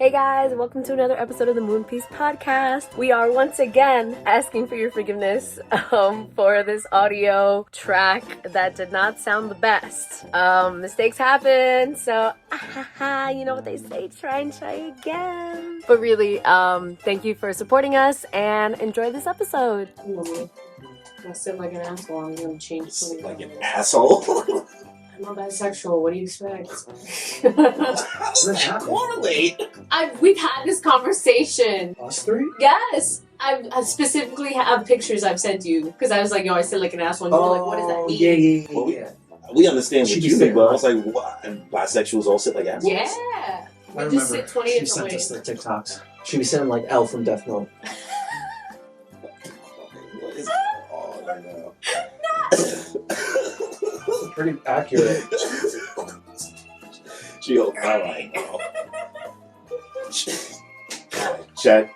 Hey guys, welcome to another episode of the Moon Piece podcast. We are once again asking for your forgiveness for this audio track that did not sound the best. Mistakes happen, so you know what they say, try again. But really, thank you for supporting us and enjoy this episode. I sit like an asshole. I'm gonna change like an asshole? I'm not bisexual. What do you expect? How does that correlate? We've had this conversation. Us three? Yes. I specifically have pictures I've sent you because I was like, yo, I sit like an asshole. And you were like, what does that mean? Yeah. We understand what you mean, but I was like, what? And bisexuals all sit like assholes? Yeah. I We just sit 20 she different sent ways. us the TikToks. She be sounding like L from Death Note. What is all right now? Pretty accurate. She all right now. Check.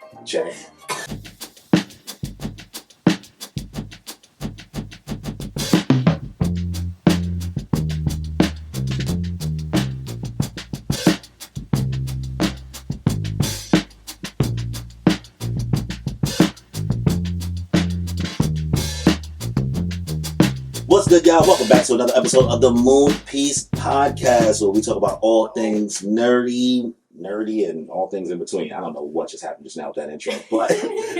What's good, y'all? Welcome back to another episode of the Moon Piece podcast, where we talk about all things nerdy, and all things in between. I don't know what just happened just now with that intro, but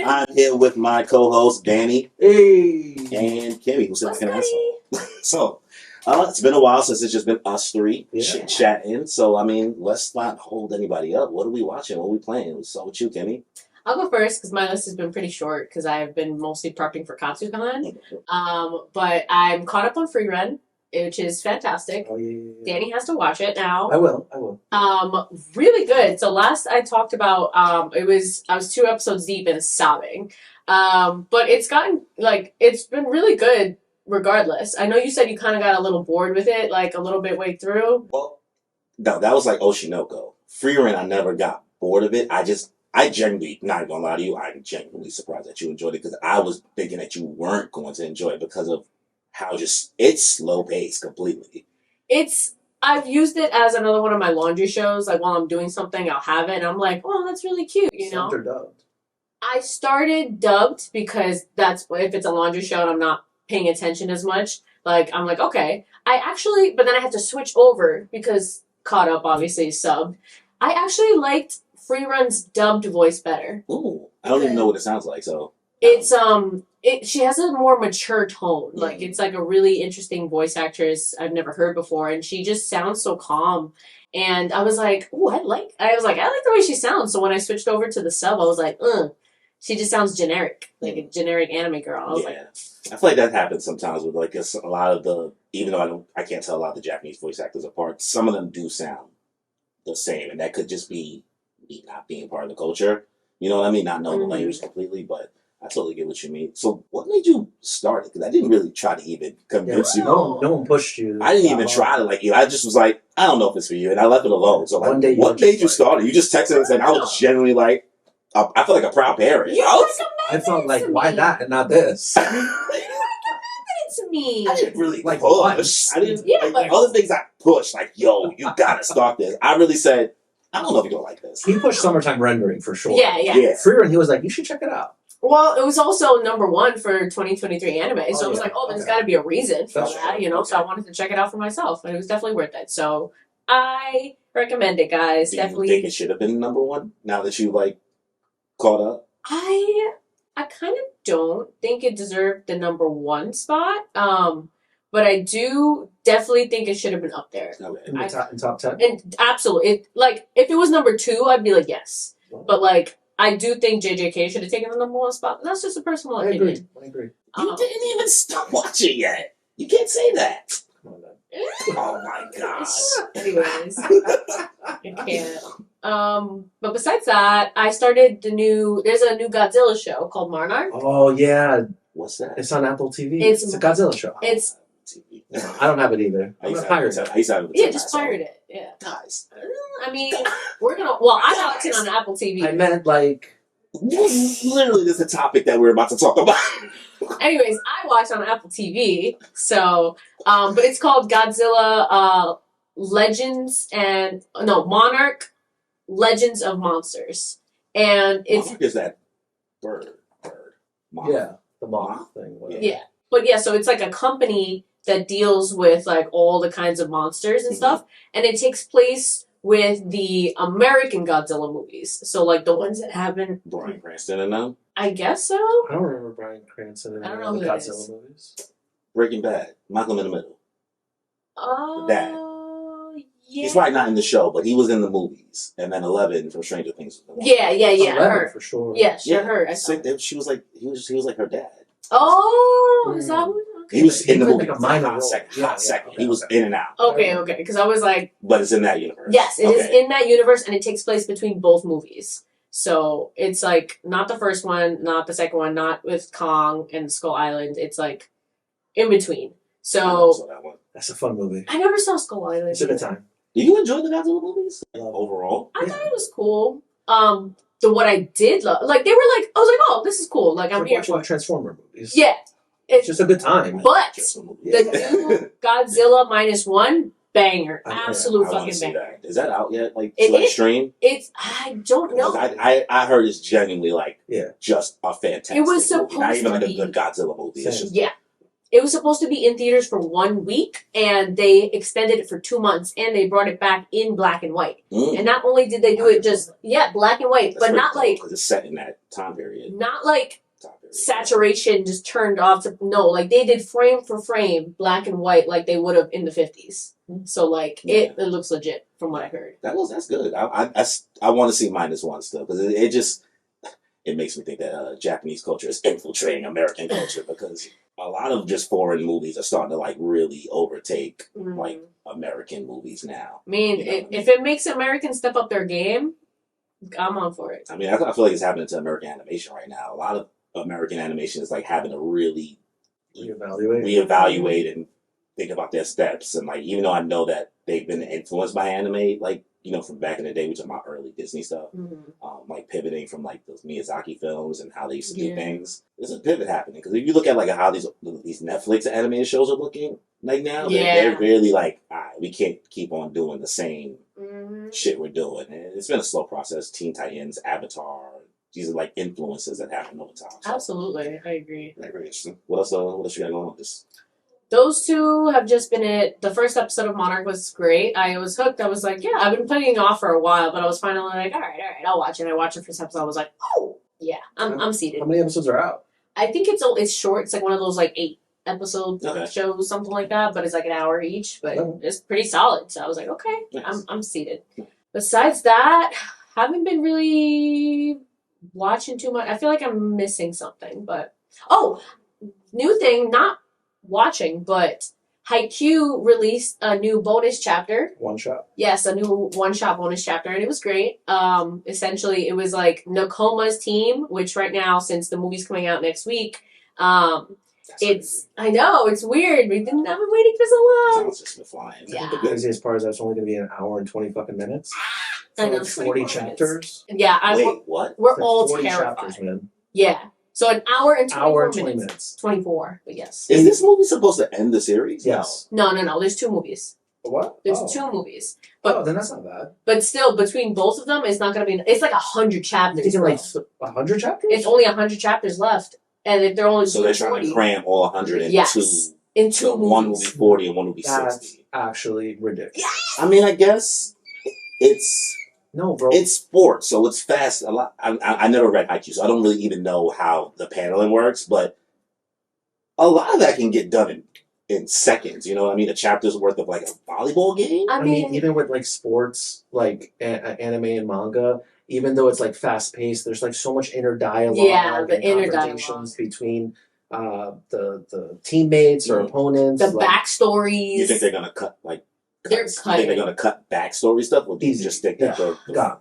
I'm here with my co-host Danny, Hey! and Kimmy, who's like an asshole. So, it's been a while since it's just been us three chit-chatting. So, I mean, let's not hold anybody up. What are we watching? What are we playing? So, with you, Kimmy? I'll go first because my list has been pretty short because I've been mostly prepping for Katsucon. But I'm caught up on Frieren, which is fantastic. Oh, yeah. Danny has to watch it now. I will. Really good. So last I talked about, I was 2 episodes deep and sobbing. But it's been really good regardless. I know you said you kind of got a little bored with it, like a little bit way through. Well, no, that was like Oshinoko. Frieren, I never got bored of it. I genuinely, not gonna lie to you, I'm genuinely surprised that you enjoyed it because I was thinking that you weren't going to enjoy it because of how it's slow paced completely. I've used it as another one of my laundry shows. Like while I'm doing something, I'll have it, and I'm like, oh, that's really cute, you know. Subbed or dubbed? I started dubbed because that's if it's a laundry show and I'm not paying attention as much. Like I'm like, okay. But then I had to switch over because caught up obviously subbed. I actually liked Frieren's dubbed voice better. Ooh, I don't even know what it sounds like. So it's she has a more mature tone. Like it's like a really interesting voice actress I've never heard before, and she just sounds so calm. And I was like, ooh, I like the way she sounds. So when I switched over to the sub, I was like, she just sounds generic, like a generic anime girl. I was like, I feel like that happens sometimes with like a lot of the, even though I can't tell a lot of the Japanese voice actors apart. Some of them do sound the same, and that could just be me not being part of the culture. You know what I mean? Not knowing the language completely, but I totally get what you mean. So what made you start it? Because I didn't really try to even convince you. No one pushed you. I didn't even try to like you. I just was like, I don't know if it's for you, and I left it alone. So like, One day what made you start it? You just texted and said, I was genuinely like, I feel like a proud parent. I felt like, why that and not this? to me. I didn't really like push. I didn't. Like other things I pushed, like, yo, you gotta start this. I really said, I don't know if you're gonna like this. He pushed Summertime Rendering for sure. Yeah. Frieren, he was like, you should check it out. Well, it was also number 1 for 2023 anime, so it was like, there's got to be a reason for that, you know. So I wanted to check it out for myself, and it was definitely worth it. So I recommend it, guys. Do definitely. You think it should have been number 1 now that you like caught up? I kind of don't think it deserved the number 1 spot. But I do definitely think it should have been up there. Okay. In top 10? And absolutely. If it was number 2, I'd be like, yes. But, I do think JJK should have taken the number 1 spot. That's just a personal opinion. I agree. You didn't even stop watching yet. You can't say that. Oh, my gosh. Anyways. I can't. But besides that, I started there's a new Godzilla show called Monarch. Oh, yeah. What's that? It's on Apple TV. It's a Godzilla show. It's I don't have it either. I'm gonna pirate it. Yeah, just pirate it. Yeah. Guys. I mean, we're gonna. Well, I'm watching on Apple TV. I meant like. Literally, this is a topic that we're about to talk about. Anyways, I watch on Apple TV. So, but it's called Godzilla Monarch Legends of Monsters, and it's Monarch is that bird. Moth. Yeah, the moth thing. Whatever. yeah, but yeah, so it's like a company that deals with like all the kinds of monsters and stuff, and it takes place with the American Godzilla movies. So like the ones that haven't. Bryan Cranston in them. I guess so. I don't remember Bryan Cranston in I don't any know of the who that Godzilla is. movies. Breaking Bad. Malcolm in the Middle. Oh, Dad. yeah. He's probably not in the show, but he was in the movies. And then 11 from Stranger Things. Yeah, Eleven, her. for sure. Yeah, sure, her. I saw So she was like he was like her dad. Oh, is that what? He was in the He movie. played like a minor hot role. second. Yeah, Hot second. okay, He was okay. in and out. Okay, because I was like, But it's in that universe. yes, it is in that universe, and it takes place between both movies. So it's like not the first one, not the second one, not with Kong and Skull Island. It's like in between. So that one. That's a fun movie. I never saw Skull Island. It's a good time. Do you enjoy the Godzilla movies overall? I thought it was cool. What I did love, like they were like, I was like, oh, this is cool. Like I'm We're here watching for it. Transformer movies. Yeah, It's just a good time. but Just a movie. the new Godzilla -1 banger, absolute I wanna fucking see banger. that. Is that out yet? Like It to like is. stream? It's I don't know. I heard it's genuinely like just a fantastic. It was movie. Not supposed even to like a be. good Godzilla movie. It's Same. just Yeah. It was supposed to be in theaters for 1 week, and they extended it for 2 months, and they brought it back in black and white. And not only did they do it just black and white, but not like because it's set in that time period. Saturation just turned off. Like they did frame for frame, black and white, like they would have in the 50s. So like it looks legit from what I heard. That's good. I want to see -1 still because it makes me think that Japanese culture is infiltrating American culture because a lot of just foreign movies are starting to like really overtake like American movies now. I mean, if it makes Americans step up their game, I'm on for it. I mean, I feel like it's happening to American animation right now. A lot of American animation is like having to really reevaluate and think about their steps. And like, even though I know that they've been influenced by anime, like, you know, from back in the day, we talking about early Disney stuff, like pivoting from like those Miyazaki films and how they used to do things. There's a pivot happening because if you look at like how these Netflix animated shows are looking like now, they're really like, all right, we can't keep on doing the same shit we're doing. And it's been a slow process. Teen Titans, Avatar. These are like influences that happen over time. So. Absolutely, I agree. Very interesting. What else you got going on with this? Those two have just been it. The first episode of Monarch was great. I was hooked. I was like, yeah, I've been putting it off for a while, but I was finally like, all right, I'll watch it. I watched the first episode. I was like, oh, yeah, I'm seated. How many episodes are out? I think it's short. It's like one of those like 8 episode shows, something like that. But it's like an hour each. But it's pretty solid. So I was like, okay, nice. I'm seated. Besides that, haven't been really watching too much. I feel like I'm missing something. But new thing, not watching, but Haikyuu released a new bonus chapter. One shot. Yes, a new one-shot bonus chapter, and it was great. Essentially, it was like Nakoma's team, which right now, since the movie's coming out next week, I know, it's weird. I've been waiting for so long. Time's just been flying. I think the craziest part is that it's only going to be an hour and 20 fucking minutes. I know, like 40 chapters. Yeah, wait, what? We're It's like all 40 terrified. chapters, man. Yeah. So an hour and 24 20 minutes. 24, but yes. Is this movie supposed to end the series? Yes. No. There's 2 movies. What? There's 2 movies. But then that's not bad. But still, between both of them, it's not going to be... It's like 100 chapters. Is it like 100 chapters? It's only 100 chapters left. And if they're only so they're trying to cram all 100 into in 2 movies. One will be 40 and one will be 60. That's actually ridiculous. Yes! I mean, I guess it's... No, bro. It's sports, so it's fast. A lot. I never read Haikyuu, so I don't really even know how the paneling works. But a lot of that can get done in seconds. You know what I mean? A chapter's worth of like a volleyball game. I mean, even with like sports, like anime and manga, even though it's like fast paced, there's like so much inner dialogue. Yeah, the inner conversations between the teammates or opponents. The backstories. You think they're gonna cut like? They're cutting. You think they're gonna cut backstory stuff, or do you just think that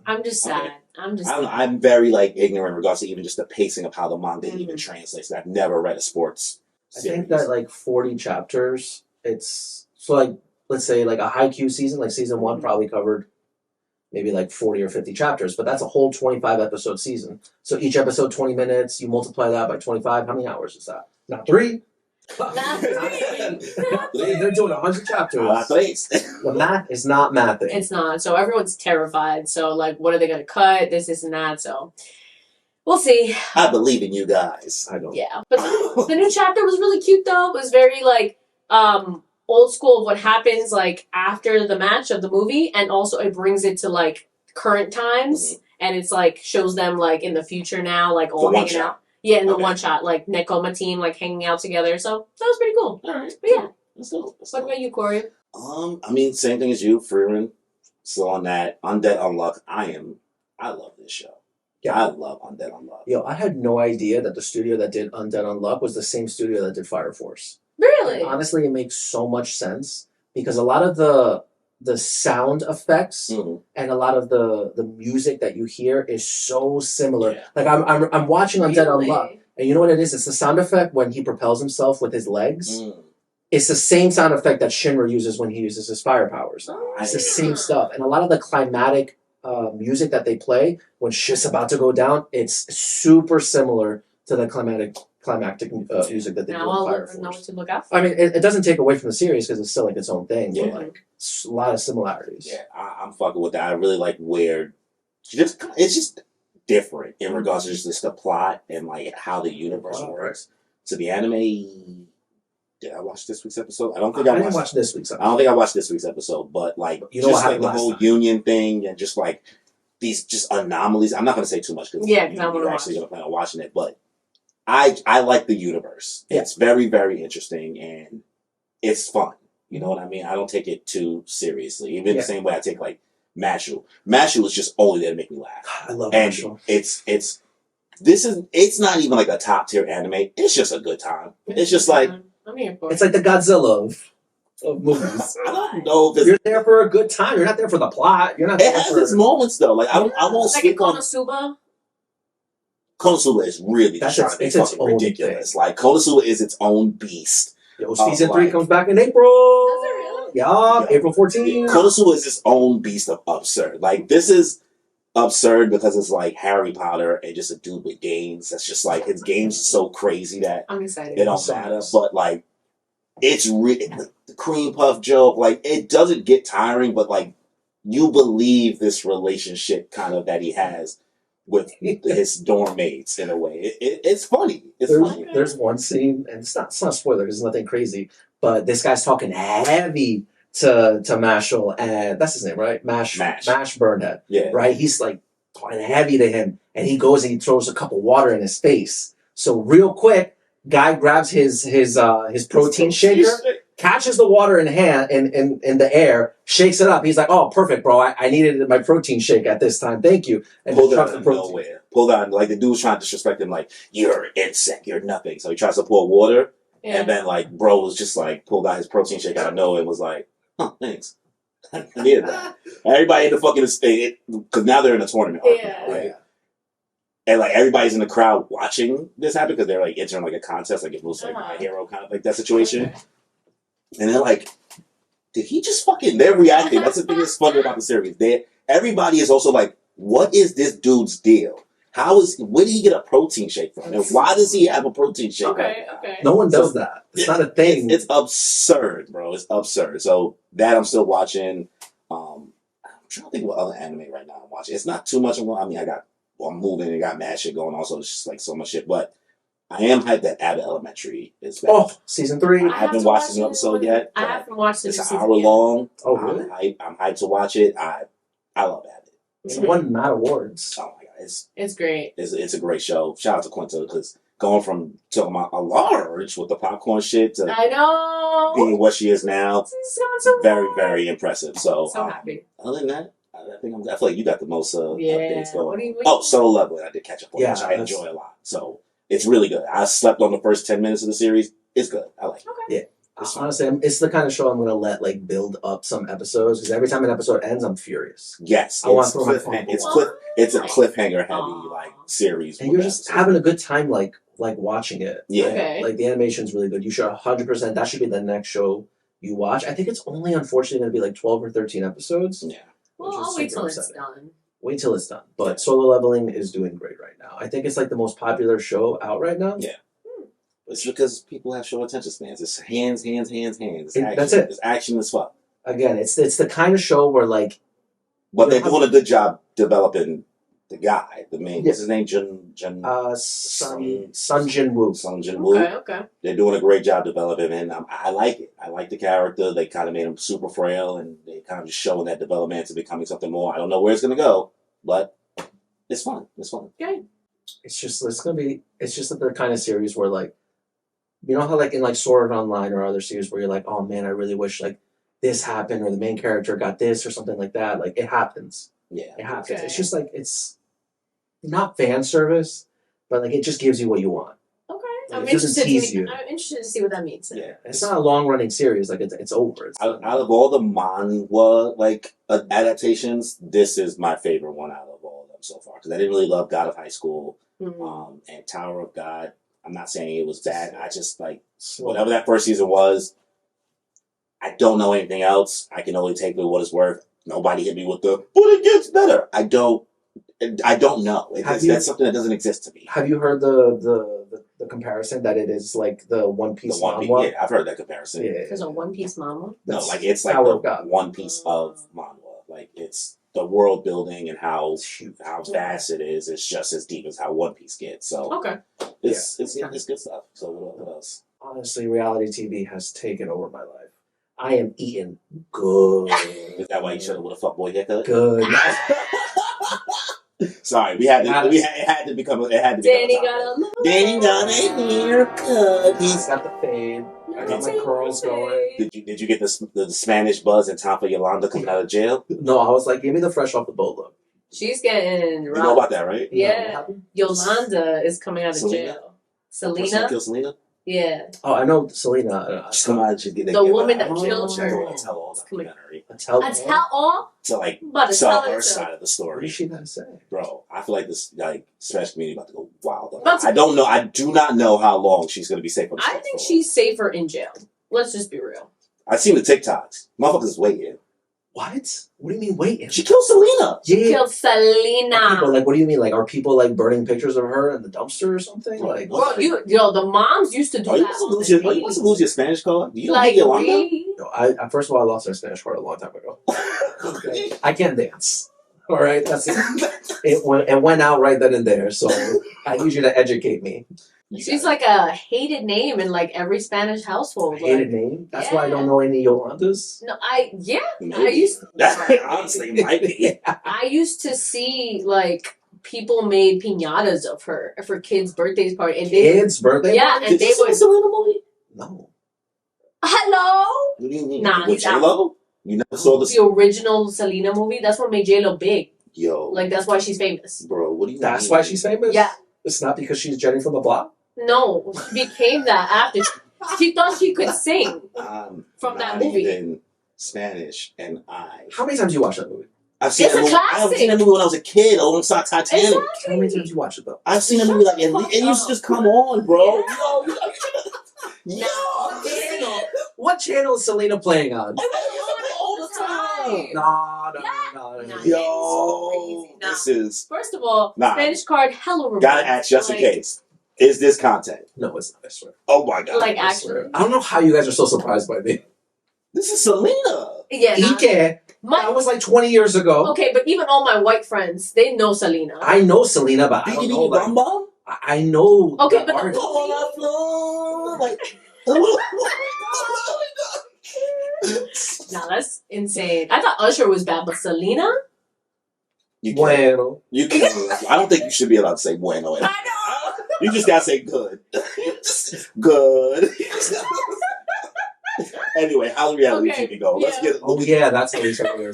I'm just sad. Okay. I'm very like ignorant in regards to even just the pacing of how the manga even translates. I've never read a sports series. I think that like 40 chapters. It's so like let's say like a Haikyuu season, like season 1 probably covered maybe like 40 or 50 chapters, but that's a whole 25 episode season. So each episode 20 minutes. You multiply that by 25. How many hours is that? Not 3. They're doing 100 chapters. The math is not mathing. It's not. So everyone's terrified. So like, what are they gonna cut? This and that. So we'll see. I believe in you guys. I don't. Yeah, but the new chapter was really cute though. It was very like old school of what happens like after the match of the movie, and also it brings it to like current times, and it's like shows them like in the future now, like all hanging out. Yeah, in the one shot, like Nekoma team like hanging out together. So that was pretty cool. All right, but yeah. What about you, Corey? I mean, same thing as you, Frieren. Still on that. Undead Unluck. I love this show. Yeah, I love Undead Unluck. Yo, I had no idea that the studio that did Undead Unluck was the same studio that did Fire Force. Really? And honestly, it makes so much sense because a lot of the sound effects and a lot of the music that you hear is so similar. Yeah. Like I'm watching Undead Unluck, and you know what it is? It's the sound effect when he propels himself with his legs. It's the same sound effect that Shinra uses when he uses his fire powers. It's the same stuff, and a lot of the climatic music that they play when shit's about to go down, it's super similar to the climactic music that they do in Fire Force. Know what to look out for. I mean, it doesn't take away from the series because it's still like its own thing. Yeah. But like a lot of similarities. Yeah, I'm fucking with that. I really like where it's just different in regards to just the plot and like how the universe works. So the anime. Did I watch this week's episode? I didn't watch this week's episode. I don't think I watched this week's episode, but like just like the whole union thing and just like these just anomalies. I'm not going to say too much because you're actually going to plan on watching it, but I like the universe. Yeah. It's very, very interesting and it's fun. You know what I mean? I don't take it too seriously. Even the same way I take like Mashle. Mashle is just only there to make me laugh. I love Mashle. It's not even like a top tier anime. It's just a good time. It's just like I'm here for it. It's like the Godzilla of movies. I don't know if you're there for a good time. You're not there for the plot. You're not. It has its moments though. Like I won't speak on Konosuba. Konosuba is really fucking ridiculous. Thing. Like Konosuba is its own beast. Yo, season 3 comes back in April. Does it really? Yeah, April 14th. Konosuba is its own beast of absurd. Like this is absurd because it's like Harry Potter and just a dude with games. That's just like his games are so crazy that I'm excited. It don't matter. But like it's really the cream puff joke. Like it doesn't get tiring, but like you believe this relationship kind of that he has with his dorm mates in a way. It's funny. Funny. There's one scene, and it's not a spoiler because it's nothing crazy, but this guy's talking heavy to Mashle, and that's his name, right? Mash Burnhead. Yeah. Right? He's like talking heavy to him, and he goes and he throws a cup of water in his face. So real quick, guy grabs his protein shaker, catches the water in the air, shakes it up. He's like, "Oh, perfect, bro. I needed my protein shake at this time. Thank you." And pulled out of nowhere. Pulled out like the dude was trying to disrespect him, like you're an insect, you're nothing. So he tries to pour water, and then like bro was just like pulled out his protein shake out of nowhere and was like, "Oh, thanks." I needed that. Everybody in the fucking state because now they're in a tournament, right? And like everybody's in the crowd watching this happen because they're like entering like a contest, like it was like My Hero kind of like that situation. And they're like, did he just fucking? They're reacting. That's the thing that's funny about the series. Everybody is also like, what is this dude's deal? Where did he get a protein shake from? And why does he have a protein shake? Okay. No one does that. It's not a thing. It's absurd, bro. It's absurd. So that I'm still watching. I'm trying to think what other anime right now I'm watching. It's not too much. I mean, I'm moving and got mad shit going on, so it's just like so much shit. But I am hyped that Abbott Elementary is back. Oh, season 3. I haven't watched an episode yet. I haven't watched it. It's an hour long. Oh, really? I'm hyped to watch it. I love Abbott. It's won mad awards. Oh my god, it's great. It's a great show. Shout out to Quinta because going from talking about a large with the popcorn shit to I know being what she is now, so very very impressive. So happy. Other than that, I feel like you got the most updates going. Oh, Solo Leveling, I did catch up on, which I enjoy a lot. So it's really good. I slept on the first 10 minutes of the series. It's good. I like it. Okay. Yeah. Honestly, it's the kind of show I'm going to let like build up some episodes because every time an episode ends, I'm furious. Yes, I want to throw my phone. It's a cliffhanger heavy like series, and you're just having a good time like watching it. Yeah, okay. Like the animation's really good. You should 100%. That should be the next show you watch. I think it's only unfortunately going to be like 12 or 13 episodes. Yeah. Well, I'll wait till it's done. Wait till it's done. But Solo Leveling is doing great right now. I think it's like the most popular show out right now. Yeah. It's because people have short attention spans. It's hands. It's action. That's it. It's action as fuck. Again, it's the kind of show where like. But they're doing a good job developing the guy, the main. What's his name? Sun Jin Woo. Sun Jin Woo. Okay. They're doing a great job developing him, and I like it. I like the character. They kind of made him super frail, and they kind of just showing that development to becoming something more. I don't know where it's gonna go, but it's fun. It's fun. Okay. It's just the kind of series where like, you know how like in like Sword Art Online or other series where you're like, oh man, I really wish like this happened or the main character got this or something like that. Like it happens. Yeah, it happens. Okay. It's just like it's not fan service, but like it just gives you what you want. Okay. Like, I'm it doesn't interested. tease you. I'm interested to see what that means. Yeah, It's not a long running series. Like it's over. It's out of all the manhwa like adaptations, this is my favorite one out of all of them so far because I didn't really love God of High School and Tower of God. I'm not saying it was bad. I just like whatever that first season was. I don't know anything else. I can only take it what it's worth. Nobody hit me with but it gets better. I don't know. That's something that doesn't exist to me. Have you heard the comparison that it is like the One Piece manhwa? Yeah, I've heard that comparison. Yeah. There's a One Piece mama. No, like it's like Tower the of God. One Piece of manhwa. Like it's the world building and how vast it is. It's just as deep as how One Piece gets. So Okay. it's good stuff. So what else? Honestly, reality TV has taken over my life. I am eating good. Is that why you showed up with a fuckboy haircut? Good. Sorry, it had to become. Danny got a Danny got a haircut. He's got the fade. I got my curls going. Did you get the Spanish buzz in time for Yolanda coming out of jail? No, I was like, give me the fresh off the boat look. She's getting. You know about that, right? Yeah. Yolanda is coming out of jail. Selena. Kill Selena. Yeah. Oh, I know Selena. She's come out and the woman that killed her. A tell-all documentary. A tell-all? A tell-all? To like But tell her side of the What story. is she gonna say? Bro, I feel like this Spanish community about to go wild. I don't know. I do not know how long she's going to be safe on the I think she's safer in jail. Let's just be real. I've seen the TikToks. Motherfuckers is waiting. What? What do you mean waiting? She killed Selena. Yeah. Killed Selena. People, like, what do you mean? Like, are people like burning pictures of her in the dumpster or something? Like, Bro, the moms used to do Are you that. supposed to lose your Spanish card? Do you Like, get Yolanda? really? no, I first of all, I lost my Spanish card a long time ago. Okay. I can't dance. All right, that's it. It went out right then and there. So I need you to educate me. She's like a hated name in like every Spanish household. Hated name. That's why I don't know any Yolandas. No, I Maybe. used Honestly, it might be. I used to see like people made piñatas of her for kids' birthdays party and Kids' birthday? Yeah, Did and they you see would. the Selena movie? No. Hello. What do you mean? Nah, With he's out. J-Lo? You never saw The original Selena movie. That's what made J-Lo big. Yo. Like that's why she's famous. Bro, what do you That's mean? why she's famous? Yeah. It's not because she's Jenny from the block? No, she became that after. She thought she could sing from that movie. Even Spanish and How many times you watch that movie? I've seen It's a that movie. I've classic. seen that movie when I was a kid alongside Titanic. Exactly. How many times you watch it though? I've seen that movie like it used to just come on, bro. Yo, What channel is Selena playing on? all the time. No. Nah, Yo, Nah. this is First of all, Nah. Spanish card hella remote. gotta ask just in case. Is this content? No, it's not, I swear. Oh my god! Like I actually. swear. I don't know how you guys are so surprised by me. This is Selena. Yeah. nah. Ike. My- That was like 20 years ago. Okay, but even all my white friends, they know Selena. I know Selena, but I don't know. Biggie Like, Bum Bum. I know. Okay, the but the artist. All I flow, like. Nah, that's insane. I thought Usher was bad, but Selena? You can't. Bueno. You can't. I don't think you should be allowed to say bueno. I know. You just gotta say good. Good. Anyway, how's reality Okay, TV go? Let's yeah. get. Oh yeah, that's what we said earlier.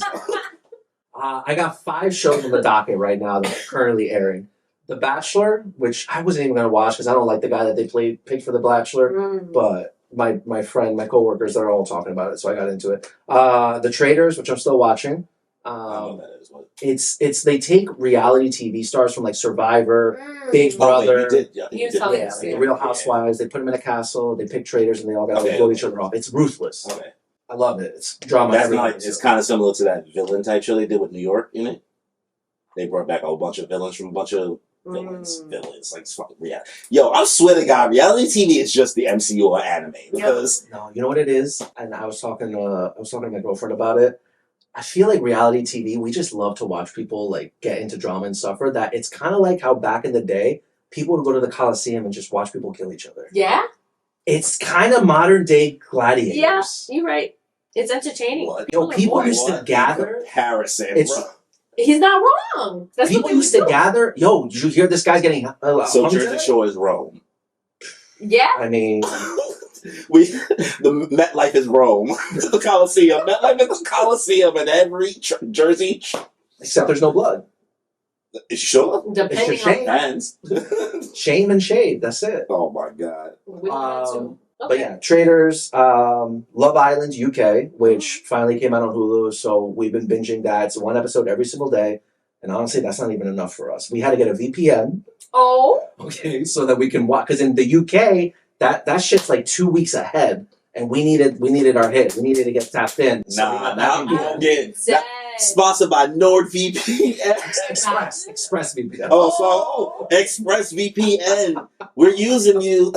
I got 5 shows on the docket right now that are currently airing. The Bachelor, which I wasn't even gonna watch because I don't like the guy that they picked for The Bachelor, Mm. but my friend, my coworkers, they're all talking about it, so I got into it. The Traders, which I'm still watching. I don't know that is what. It's they take reality TV stars from like Survivor, Mm. Big Brother, you did. Yeah, You you did. tell me. yeah, Yeah. like Real Housewives. They put them in a castle. They pick traders, and they all got to Okay. blow each other off. It's ruthless. Okay. I love it. It's drama. That's every not. episode. It's kind of similar to that villain type show they did with New York in it. They brought back a whole bunch of villains from a bunch of villains, like fucking reality. Yo, I swear to God, reality TV is just the MCU or anime because no, you know what it is, and I was talking to my girlfriend about it. I feel like reality TV, we just love to watch people like get into drama and suffer. That it's kind of like how back in the day people would go to the Coliseum and just watch people kill each other. Yeah. It's kind of modern day gladiators. Yeah, you're right. It's entertaining. Yo, people used to gather. Harrison, bro. He's not wrong. That's people used to gather. Yo, did you hear this guy's getting? So Jersey Shore is Rome. Yeah. I mean, the MetLife is Rome. The Coliseum. MetLife is the Coliseum in every Jersey. Except there's no blood. Sure. Depending it's on fans. Shame and shade. That's it. Oh my God. But yeah, Traders, Love Island UK, which finally came out on Hulu. So we've been binging that. It's one episode every single day. And honestly, that's not even enough for us. We had to get a VPN. Oh. Okay, so that we can watch. Because in the UK, that shit's like 2 weeks ahead. And we needed our hit. We needed to get tapped in. So now I'm getting sponsored by NordVPN. Express VPN. Express VPN. We're using you.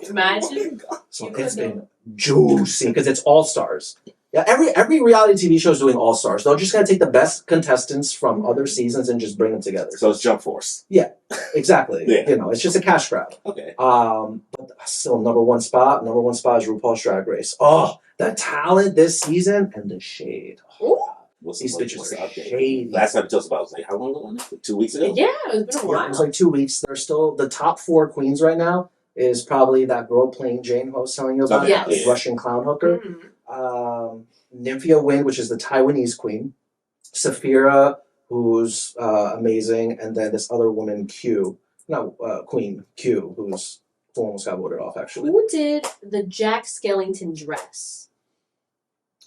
Imagine. So it's been juicy because it's all stars. Yeah, every reality TV show is doing all stars. They're just gonna take the best contestants from other seasons and just bring them together. So it's Jump Force. Yeah, exactly. Yeah. You know, it's just a cash grab. Okay. But still number one spot is RuPaul's Drag Race. Oh, the talent this season and the shade. Oh, these bitches are shady. Last time you told us about, it was like, how long ago? 2 weeks ago? Yeah, it's been a while. It was like 2 weeks. They're still the top 4 queens right now. Is probably that girl playing Jane who I was telling you about, the Russian clown hooker. Nymphia Wind, which is the Taiwanese queen. Saphira, who's amazing, and then this other woman, Queen Q, who almost got voted off, actually. Who did the Jack Skellington dress?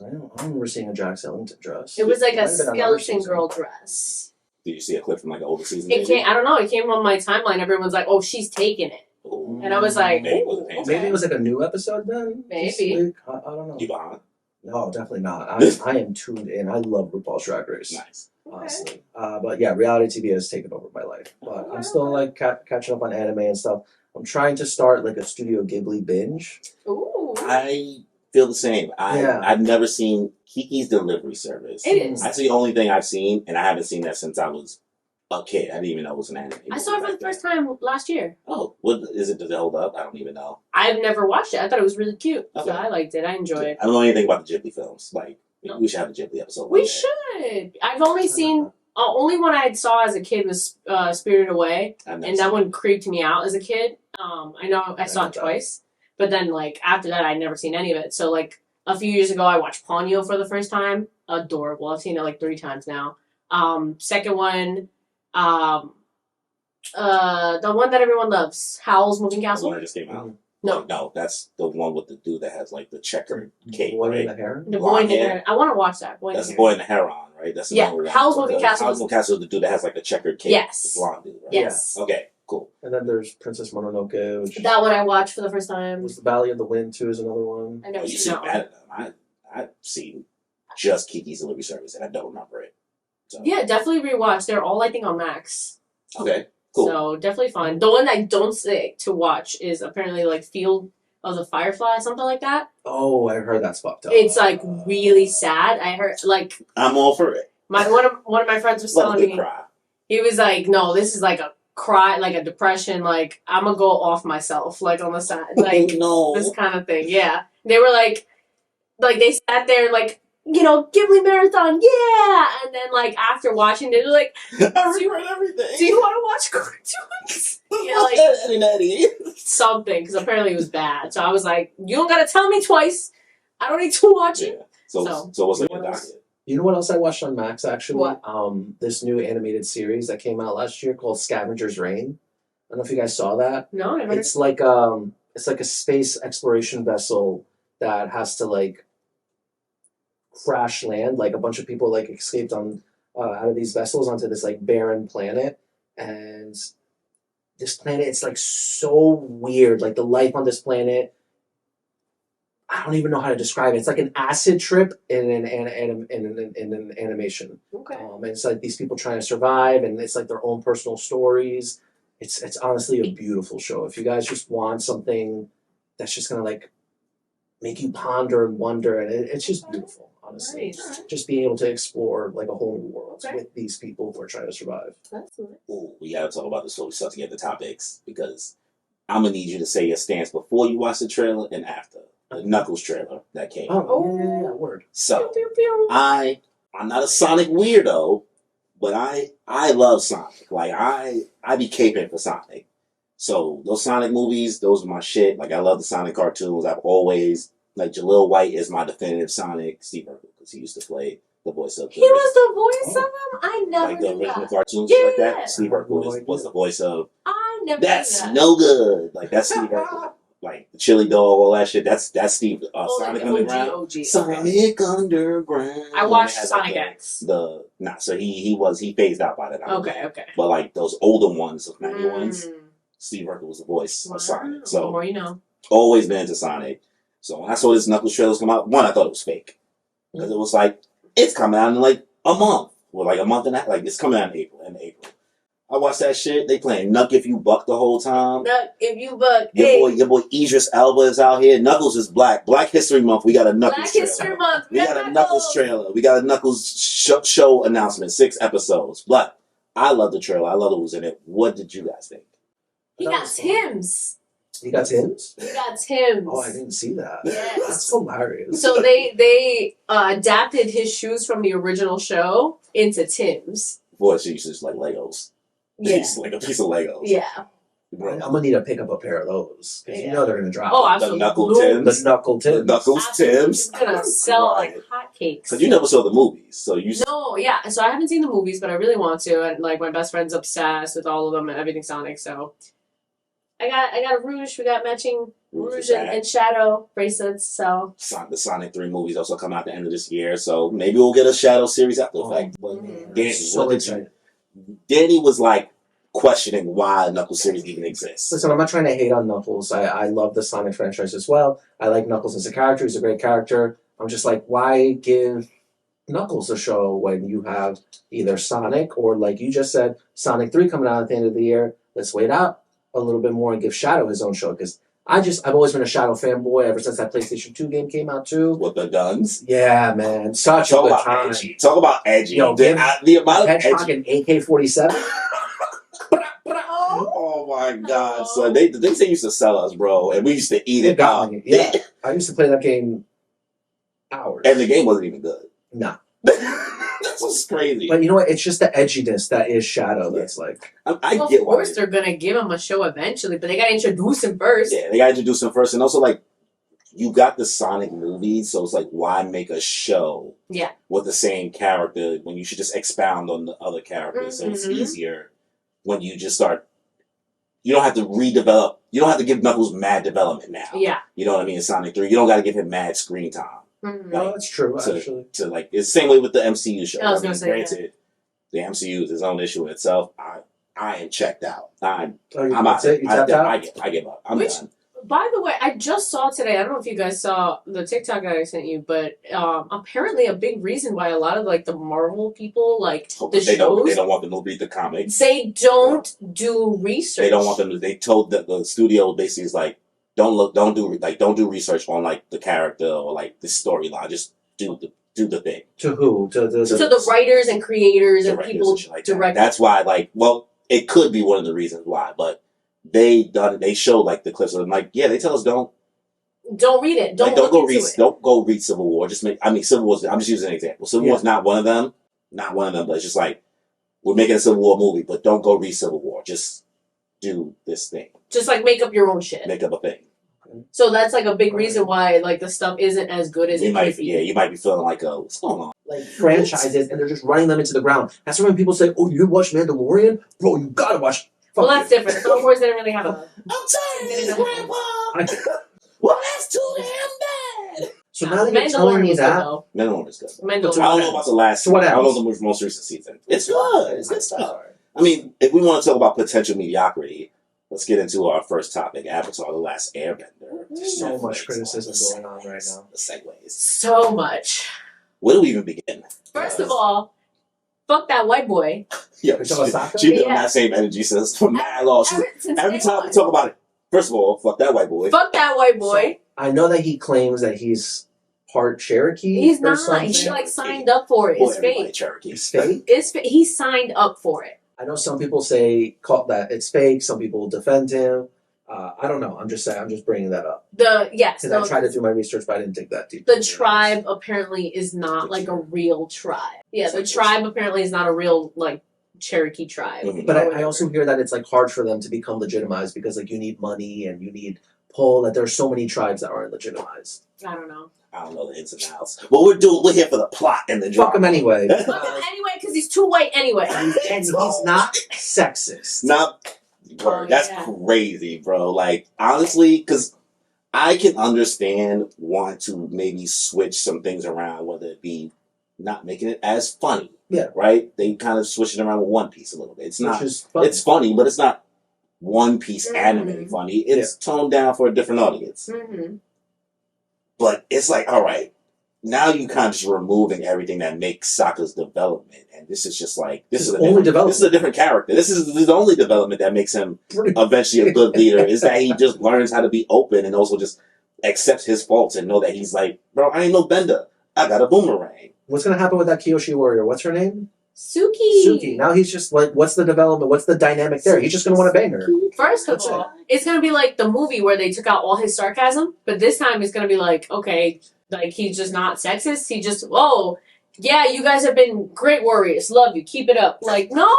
I don't remember seeing a Jack Skellington dress. It was like a skeleton girl dress. Did you see a clip from like an older season? I don't know. It came on my timeline. Everyone's like, "Oh, she's taking it," and I was like, maybe it was like a new episode then. Maybe. I don't know. You behind? No, definitely not. I am tuned in. I love RuPaul's Drag Race. Nice. Honestly. But yeah, reality TV has taken over my life. But I'm still like catching up on anime and stuff. I'm trying to start like a Studio Ghibli binge. Ooh. I feel the same. I've never seen Kiki's Delivery Service. It is. That's the only thing I've seen, and I haven't seen that since I was a kid. I didn't even know it was an anime. I saw it for the first time last year. Oh, what is it? Does it hold up? I don't even know. I've never watched it. I thought it was really cute. Okay. So I liked it. I enjoyed it. I don't know anything about the Ghibli films. Like, we should have a Ghibli episode. We should. I've only seen... only one I saw as a kid was Spirited Away. And that one creeped me out as a kid. I know I saw it twice. But then, like, after that, I'd never seen any of it. So, like, a few years ago, I watched Ponyo for the first time. Adorable. I've seen it, like, 3 times now. Second one... the one that everyone loves, Howl's Moving Castle. The one that just came out. No, that's the one with the dude that has like the checkered cape, Boy right? in the hair. The Boy in the Hair. I want to watch that. That's the Boy in the Hair on, right? That's the one Howl's Moving Castle. Howl's Moving Castle is the dude that has like the checkered cape. Yes. The blonde dude, right? Yes. Okay, cool. And then there's Princess Mononoke, which That one I watched for the first time. was the Valley of the Wind too, is another one. I never You seen see that one. that? I've seen just Kiki's Delivery Service, and I don't remember it. So. Yeah, definitely rewatch. They're all, I think, on Max. Okay, cool. So, definitely fun. The one I don't say to watch is apparently, like, Field of the Firefly, something like that. Oh, I heard that's fucked up. It's, like, really sad. I heard, like... I'm all for it. One of my friends was telling me... Cry. He was like, no, this is like a cry, like a depression, like, I'm gonna go off myself, like, on the side. Like, no. This kind of thing, yeah. They were like, they sat there, like, you know, Ghibli Marathon, yeah! And then, like, after watching it, they're like, I reread everything. do you want to watch cartoons? Yeah, like, something, because apparently it was bad. So I was like, you don't gotta tell me twice. I don't need to watch it. So what's like your docket? You know what else I watched on Max, actually? What? This new animated series that came out last year called Scavenger's Reign. I don't know if you guys saw that. No, never. It's like a space exploration vessel that has to, like, crash land. Like, a bunch of people, like, escaped on out of these vessels onto this, like, barren planet. And this planet, it's, like, so weird. Like, the life on this planet, I don't even know how to describe it. It's like an acid trip in an animation. Okay. And it's like these people trying to survive, and it's like their own personal stories. It's honestly a beautiful show. If you guys just want something that's just gonna like make you ponder and wonder, and it's just beautiful, honestly. Nice. Just being able to explore like a whole new world Okay. with these people who are trying to survive. That's nice. Ooh, we gotta talk about this before we start to get the topics because I'm gonna need you to say your stance before you watch the trailer and after the Knuckles trailer that came out. Oh, word. So Pew, pew, pew. I'm not a Sonic weirdo, but I love Sonic. Like I be caping for Sonic. So those Sonic movies, those are my shit. Like I love the Sonic cartoons. I've always like Jaleel White is my definitive Sonic. Steve Urkel because he used to play the voice of. He was the voice of him. I never like the knew original that. cartoons, Yeah. shit like that. Steve Urkel was the voice of. I never That's knew that. no good. Like that's Steve Urkel. Like the chili dog, all that shit. That's Steve. Sonic like the Underground. OG. Sonic Underground. I watched It had, Sonic like, X. So he phased out by that time. Okay. But like those older ones, those 90 ones, Mm. Steve Urkel was the voice Wow. of Sonic. The So more you know. always been into Sonic. So when I saw this Knuckles trailers come out, one I thought it was fake because it was like it's coming out in like a month or like a month and a half. Like it's coming out in April. I watched that shit. They playing Knuck If You Buck the whole time. Knuck If You Buck. Your boy Idris Elba is out here. Knuckles is black. Black History Month. We got a Knuckles Black trailer. History Month. We got a Knuckles trailer. We got a Knuckles show announcement. 6 episodes. But I love the trailer. I love who was in it. What did you guys think? He got Tim's. You got Tim's? He got Tim's. Oh, I didn't see that. Yes. That's hilarious. So they adapted his shoes from the original show into Tim's. Boy, she's just like Legos. Yeah. She's like a piece of Legos. Yeah. Bro. I'm gonna need to pick up a pair of those because you know they're gonna drop. Oh, The absolutely. Knuckle Tims. The Knuckle The Tims. Knuckles Tims. It's gonna sell like hotcakes. Because you never saw the movies, so you. No, yeah. So I haven't seen the movies, but I really want to. And like my best friend's obsessed with all of them and everything Sonic. So I got a Rouge. We got matching Rouge and Shadow bracelets. So The Sonic 3 movies also come out at the end of this year, so maybe we'll get a Shadow series after the fact. But Danny, So what did you? Danny was like questioning why a Knuckles series even exists. Listen, I'm not trying to hate on Knuckles. I love the Sonic franchise as well. I like Knuckles as a character. He's a great character. I'm just like, why give Knuckles a show when you have either Sonic or, like you just said, Sonic 3 coming out at the end of the year? Let's wait out a little bit more and give Shadow his own show, because I've always been a Shadow fanboy ever since that PlayStation 2 game came out too. With the guns. Yeah, man. Such Talk a good about time. edgy. Talk about edgy. Yo, the amount of Hedgehog edgy. and AK-47. Oh my god! So they used to sell us, bro, and we used to eat It it got out. me. Yeah. I used to play that game hours. And the game wasn't even good. Nah. That's what's crazy. But you know what? It's just the edginess that is Shadow that's like... I well, get of why. course they're gonna give him a show eventually, but they gotta introduce him first. Yeah, they got to introduce him first, and also like you got the Sonic movies, so it's like why make a show? Yeah. With the same character when you should just expound on the other characters, so it's easier when you just start. You don't have to redevelop. You don't have to give Knuckles mad development now. Yeah. You know what I mean? In Sonic 3, you don't got to give him mad screen time. Mm-hmm. No, that's true, actually. To like, it's the same way with the MCU show. I was gonna say granted, the MCU is its own issue in itself. I am checked out. I'm I'm out. You tapped out? I give up. I'm done. By the way, I just saw today, I don't know if you guys saw the TikTok that I sent you, but apparently a big reason why a lot of like the Marvel people, like the They shows, don't want them to read the comics. they don't do research. They don't want them to. They told the studio basically is like, don't do research on like the character or like the storyline. Just do the thing. To who? To the writers and creators and Directors people and shit like that. direct. That's why, like, well, it could be one of the reasons why, but they showed like the clips of them, like, yeah, they tell us don't read it. Don't go look read into it. don't go read Civil War. Civil War. I'm just using an example. Civil War's not one of them. Not one of them, but it's just like we're making a Civil War movie, but don't go read Civil War. Just do this thing. Just like make up your own shit. Make up a thing. So that's like a big reason why like the stuff isn't as good as it could be. You might be feeling like, oh, what's going on? like franchises, and they're just running them into the ground. That's why when people say, "Oh, you watch Mandalorian, bro? You gotta watch." Well, that's different. Star Wars didn't really have a. I'm tired, Grandpa. Well, that's too damn bad. So now that you're telling me that, Mandalorian is good. Mandalorian. I don't know about the last. So what I don't know else? the most recent season. It's good. It's good stuff. I mean, if we want to talk about potential mediocrity, let's get into our first topic: Avatar: The Last Airbender. There's so much criticism going on right now. The segues. So much. Where do we even begin? First of all, fuck that white boy. Yeah, You're talking about Sokka? she been on Yeah. that same energy since from mad long. Every time we talk about it, first of all, fuck that white boy. Fuck that white boy. So, I know that he claims that he's part Cherokee. He's or not. something. He like signed up for it. Well, It's everybody fake. Cherokee. It's fake. It's he signed up for it. I know some people call that it's fake. Some people defend him. I don't know. I'm just saying. I'm just bringing that up Yes. because I tried to do my research, but I didn't dig that deep. The tribe apparently is not like a real tribe. Yeah, the tribe apparently is not a real like Cherokee tribe. Mhm. But I also hear that it's like hard for them to become legitimized because like you need money and you need pull. That there's so many tribes that aren't legitimized. I don't know. I don't know the ins and outs. But we're here for the plot and the Fuck drama. him anyway. Fuck him anyway because he's too white anyway. And he's not sexist. That's yeah. crazy, bro. Like, honestly, because I can understand wanting to maybe switch some things around, whether it be not making it as funny. Yeah. Right? They kind of switch it around with One Piece a little bit. It's not. Which is fun. It's funny, but it's not One Piece anime funny. It's toned down for a different audience. Mm-hmm. But it's like, all right, now you kind of just removing everything that makes Sokka's development, and this is just like this is a different character. This is the only development that makes him eventually a good leader is that he just learns how to be open and also just accepts his faults and know that he's like, bro, I ain't no bender. I got a boomerang. What's gonna happen with that Kyoshi warrior? What's her name? Suki. Now he's just like, what's the development? What's the dynamic there? He's just gonna want to bang her. First of all, it's gonna be like the movie where they took out all his sarcasm, but this time it's gonna be like, okay, like he's just not sexist. He just, oh, yeah, you guys have been great warriors. Love you. Keep it up. Like, no,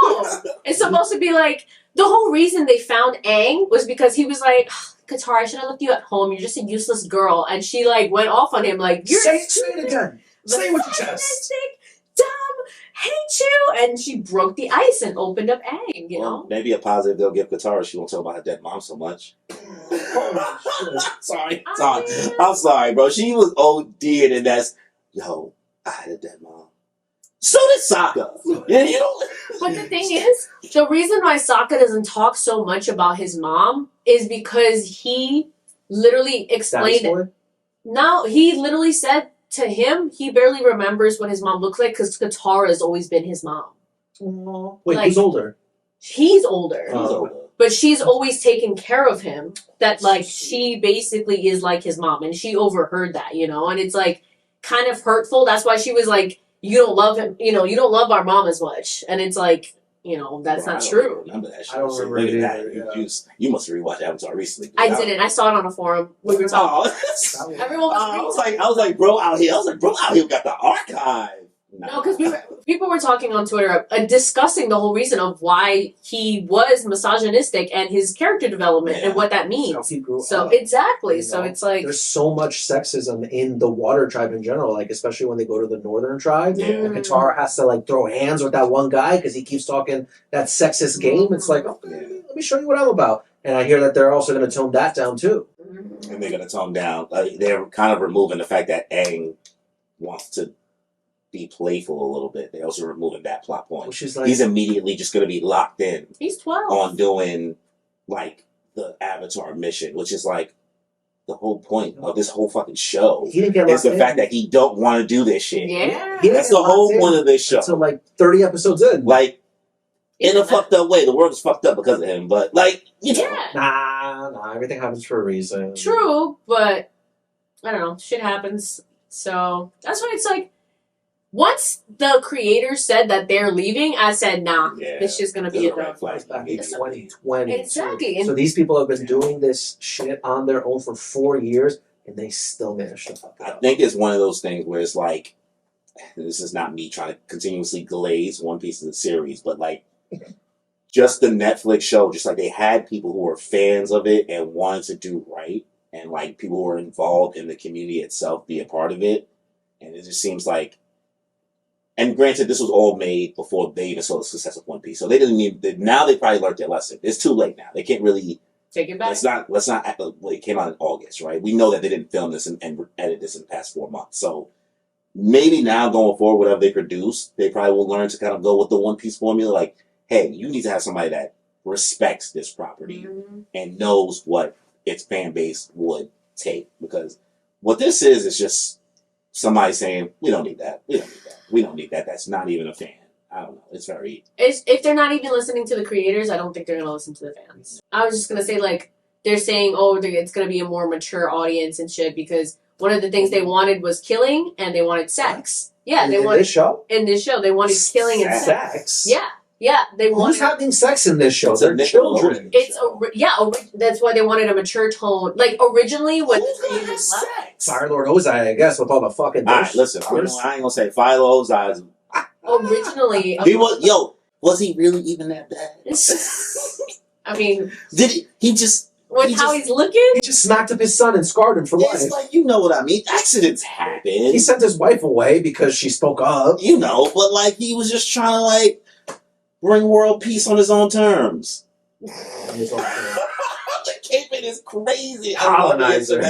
it's supposed to be like the whole reason they found Aang was because he was like, Katara, I should have left you at home. You're just a useless girl, and she like went off on him like, you're say it again. Say it with your chest. Dumb, hate you, and she broke the ice and opened up Aang. You know, Maybe a positive they'll give Katara. She won't talk about her dead mom so much. sorry. I'm sorry, bro. She was OD'ing, and that's yo. I had a dead mom. So did Sokka. Yeah, you know. But the thing is, the reason why Sokka doesn't talk so much about his mom is because he literally explained. No, he literally said to him, he barely remembers what his mom looks like because Katara has always been his mom. Wait, like, who's older? He's older. He's older. But she's always taken care of him. That, like, she basically is like his mom. And she overheard that, you know? And it's, like, kind of hurtful. That's why she was like, you don't love him. You know, you don't love our mom as much. And it's like, you know, that's not true. Remember that shit. I don't remember it either, You must have rewatched Avatar recently. I didn't. I saw it on a forum. We were talking. Everyone was I was like, bro out here. Got the archive. No, because people were talking on Twitter discussing the whole reason of why he was misogynistic and his character development and what that means. He grew up, exactly. You know? So it's like there's so much sexism in the water tribe in general, like especially when they go to the northern tribe. Yeah. And Katara has to like throw hands with that one guy because he keeps talking that sexist game. It's like, okay, let me show you what I'm about. And I hear that they're also going to tone that down too. And they're going to tone down. They're kind of removing the fact that Aang wants to be playful a little bit. They're also removing that plot point. Which is like, he's immediately just going to be locked in. He's 12 on doing like the Avatar mission, which is like the whole point of this whole fucking show. He didn't get is the in. fact that he don't want to do this shit. Yeah, that's the whole point of this show. Until like 30 episodes in, like in a fucked up way. The world is fucked up because of him, but like you know, nah, everything happens for a reason. True, but I don't know. Shit happens. So that's why it's like. Once the creators said that they're leaving, I said, nah, it's just going to be a red flag. Back in 2020. Exactly. So these people have been doing this shit on their own for 4 years, and they still managed to fuck it up. I think it's one of those things where it's like, this is not me trying to continuously glaze One Piece of the series, but like, just the Netflix show, just like they had people who were fans of it and wanted to do right, and like people who were involved in the community itself be a part of it, and it just seems like. And granted, this was all made before they even saw the success of One Piece, so they didn't need. Now they probably learned their lesson. It's too late now. They can't really take it back. Let's not act like it came out in August, right? We know that they didn't film this and edit this in the past 4 months. So maybe now going forward, whatever they produce, they probably will learn to kind of go with the One Piece formula. Like, hey, you need to have somebody that respects this property and knows what its fan base would take, because what this is just somebody saying, we don't need that. We don't need that. We don't need that. That's not even a fan. I don't know. It's very. If they're not even listening to the creators, I don't think they're gonna listen to the fans. I was just gonna say like they're saying, oh, it's gonna be a more mature audience and shit because one of the things they wanted was killing and they wanted sex. Yeah, they wanted this show. In this show, they wanted killing and sex. Yeah, they wanted. Who's having sex in this show? They're children. It's that's why they wanted a mature tone. Like originally, when the creators left, Fire Lord Ozai, I guess, with all the fucking. All right, listen. I ain't gonna say Philo Ozai's. Originally, was he really even that bad? I mean, did he just? He's looking? He just smacked up his son and scarred him for life. It's like, you know what I mean. Accidents happen. He sent his wife away because she spoke up. You know, but like he was just trying to like bring world peace on his own terms. The caveman is crazy. Colonizer.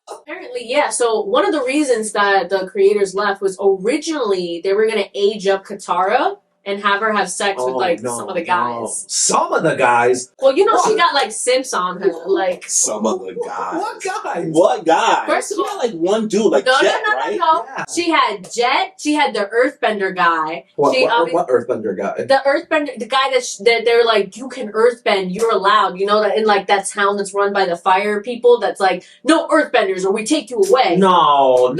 Apparently, yeah. So one of the reasons that the creators left was originally they were going to age up Katara and have her have sex with some of the guys. No. Some of the guys? Well, you know she got like simps on her. Like some of the guys. What guys? What guys? First of all, she had like one dude, like no, Jet, no. Yeah. She had Jet. She had the Earthbender guy. What Earthbender guy? The Earthbender, the guy that they're like, you can Earthbend, you're allowed. You know that in like that town that's run by the fire people. That's like no Earthbenders or we take you away. No.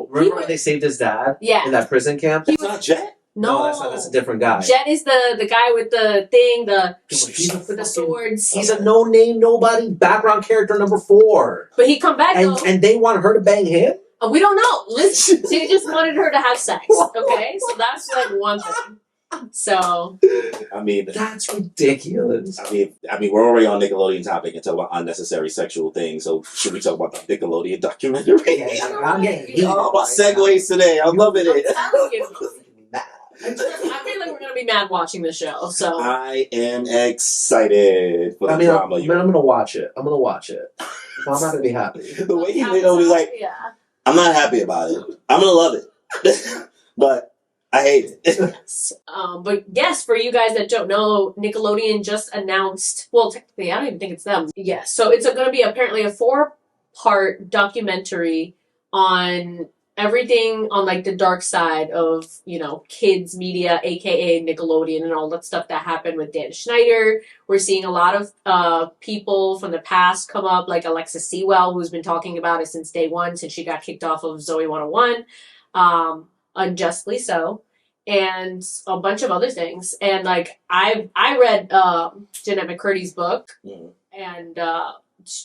Remember when they saved his dad? Yeah. In that prison camp? That's not Jet. No, that's a different guy. Jet is the guy with the thing, with the swords. He's a no-name, nobody background character number 4. But he come back though. And they want her to bang him? We don't know. Listen, they just wanted her to have sex. Okay, so that's like one thing. So, I mean, that's ridiculous. I mean, we're already on Nickelodeon topic and talk about unnecessary sexual things. So, should we talk about the Nickelodeon documentary? I'm getting about segues today. I'm loving it. I feel like we're gonna be mad watching the show. So I am excited for the drama. I'm gonna watch it. I'm not gonna be happy. The way he literally like, I'm not happy about it. I'm gonna love it, but I hate it. But yes, for you guys that don't know, Nickelodeon just announced. Well, technically, I don't even think it's them. Yes, so it's going to be apparently a 4-part documentary on everything on like the dark side of, you know, kids media, aka Nickelodeon, and all that stuff that happened with Dan Schneider. We're seeing a lot of people from the past come up, like Alexis Sewell, who's been talking about it since day one, since she got kicked off of Zoe 101, unjustly so, and a bunch of other things. And like I read Jeanette McCurdy's book, and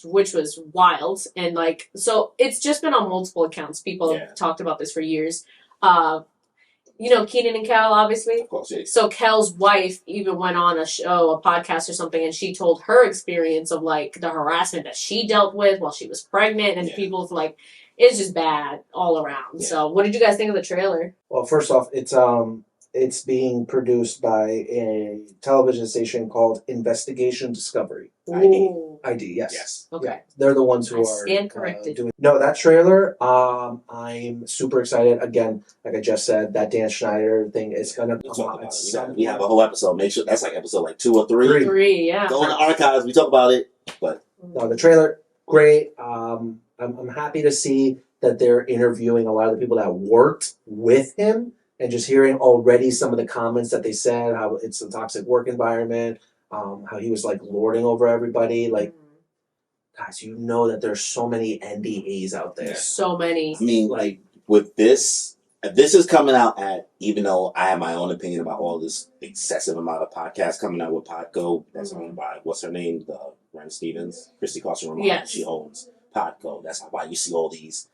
which was wild, and like so it's just been on multiple accounts. People have talked about this for years. You know Keenan and Kel, obviously. Of course, yeah. So Kel's wife even went on a show, a podcast or something, and she told her experience of like the harassment that she dealt with while she was pregnant, and people like it's just bad all around. So what did you guys think of the trailer? Well, first off, it's being produced by a television station called Investigation Discovery. ID, yes. Okay. Yeah, they're the ones who are stand corrected. No, that trailer, I'm super excited. Again, like I just said, that Dan Schneider thing is going to come out. We have a whole episode. Make sure that's like episode like 2 or 3. 3, yeah. Go in the archives. We talk about it. But no, the trailer, great. I'm happy to see that they're interviewing a lot of the people that worked with him. And just hearing already some of the comments that they said, how it's a toxic work environment, how he was like lording over everybody. Like, guys, you know that there's so many NDAs out there. So many. I mean, like with this is coming out at, even though I have my own opinion about all this excessive amount of podcasts coming out with Podgo, that's owned by, what's her name? Ren Stevens, Christy Carson Romano. Yes. She owns Podgo. That's why you see all these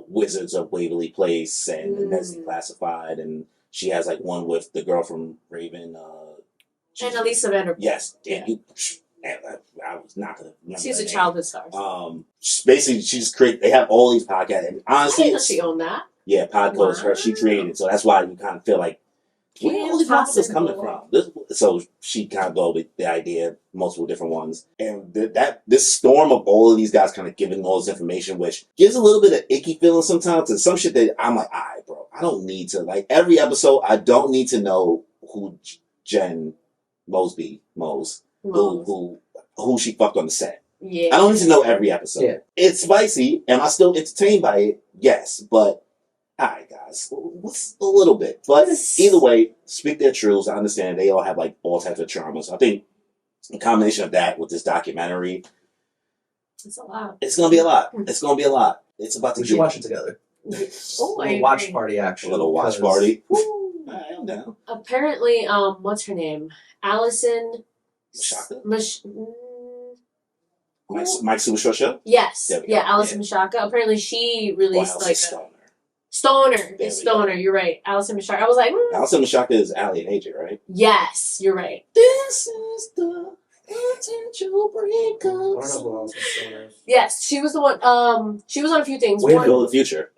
Wizards of Waverly Place and the Nessie Classified, and she has like one with the girl from Raven. And Elisa Vanderpump. Yes, I was not gonna remember. She's a childhood star. Basically, she's create. They have all these podcasts, and honestly, I didn't know she owned that. Yeah, Podgo is her. She created, so that's why you kind of feel like where are all these podcasts coming from? So she kind of go with the idea, multiple different ones, and this storm of all of these guys kind of giving all this information, which gives a little bit of icky feeling sometimes, and some shit that I'm like, all right, bro, I don't need to, like, every episode, I don't need to know who Jen Mosby, who she fucked on the set. Yeah. I don't need to know every episode. Yeah. It's spicy. Am I still entertained by it? Yes, but Alright, guys. What's a little bit. But either way, speak their truths. I understand they all have like all types of traumas. I think a combination of that with this documentary, It's a lot. it's gonna be a lot. It's gonna be a lot. It's about to We should watch it together. Oh, A little watch party action. A little watch because- party. Alright, I'm down. Apparently, what's her name? Allison. Mashaka? Who? Mike Super Short Show? Yes. There we go. Yeah, Allison Mashaka. Apparently, she released Alison like Stoner. Stoner. There It's we go. Stoner. You're right. Allison Mashaka. I was like, Alison Mashaka is Allie and AJ, right? yes, you're right. This is the potential I breakups. don't know who else is still there. Yes, she was the one. She was on a few things. Wait a One, Bill of the Future.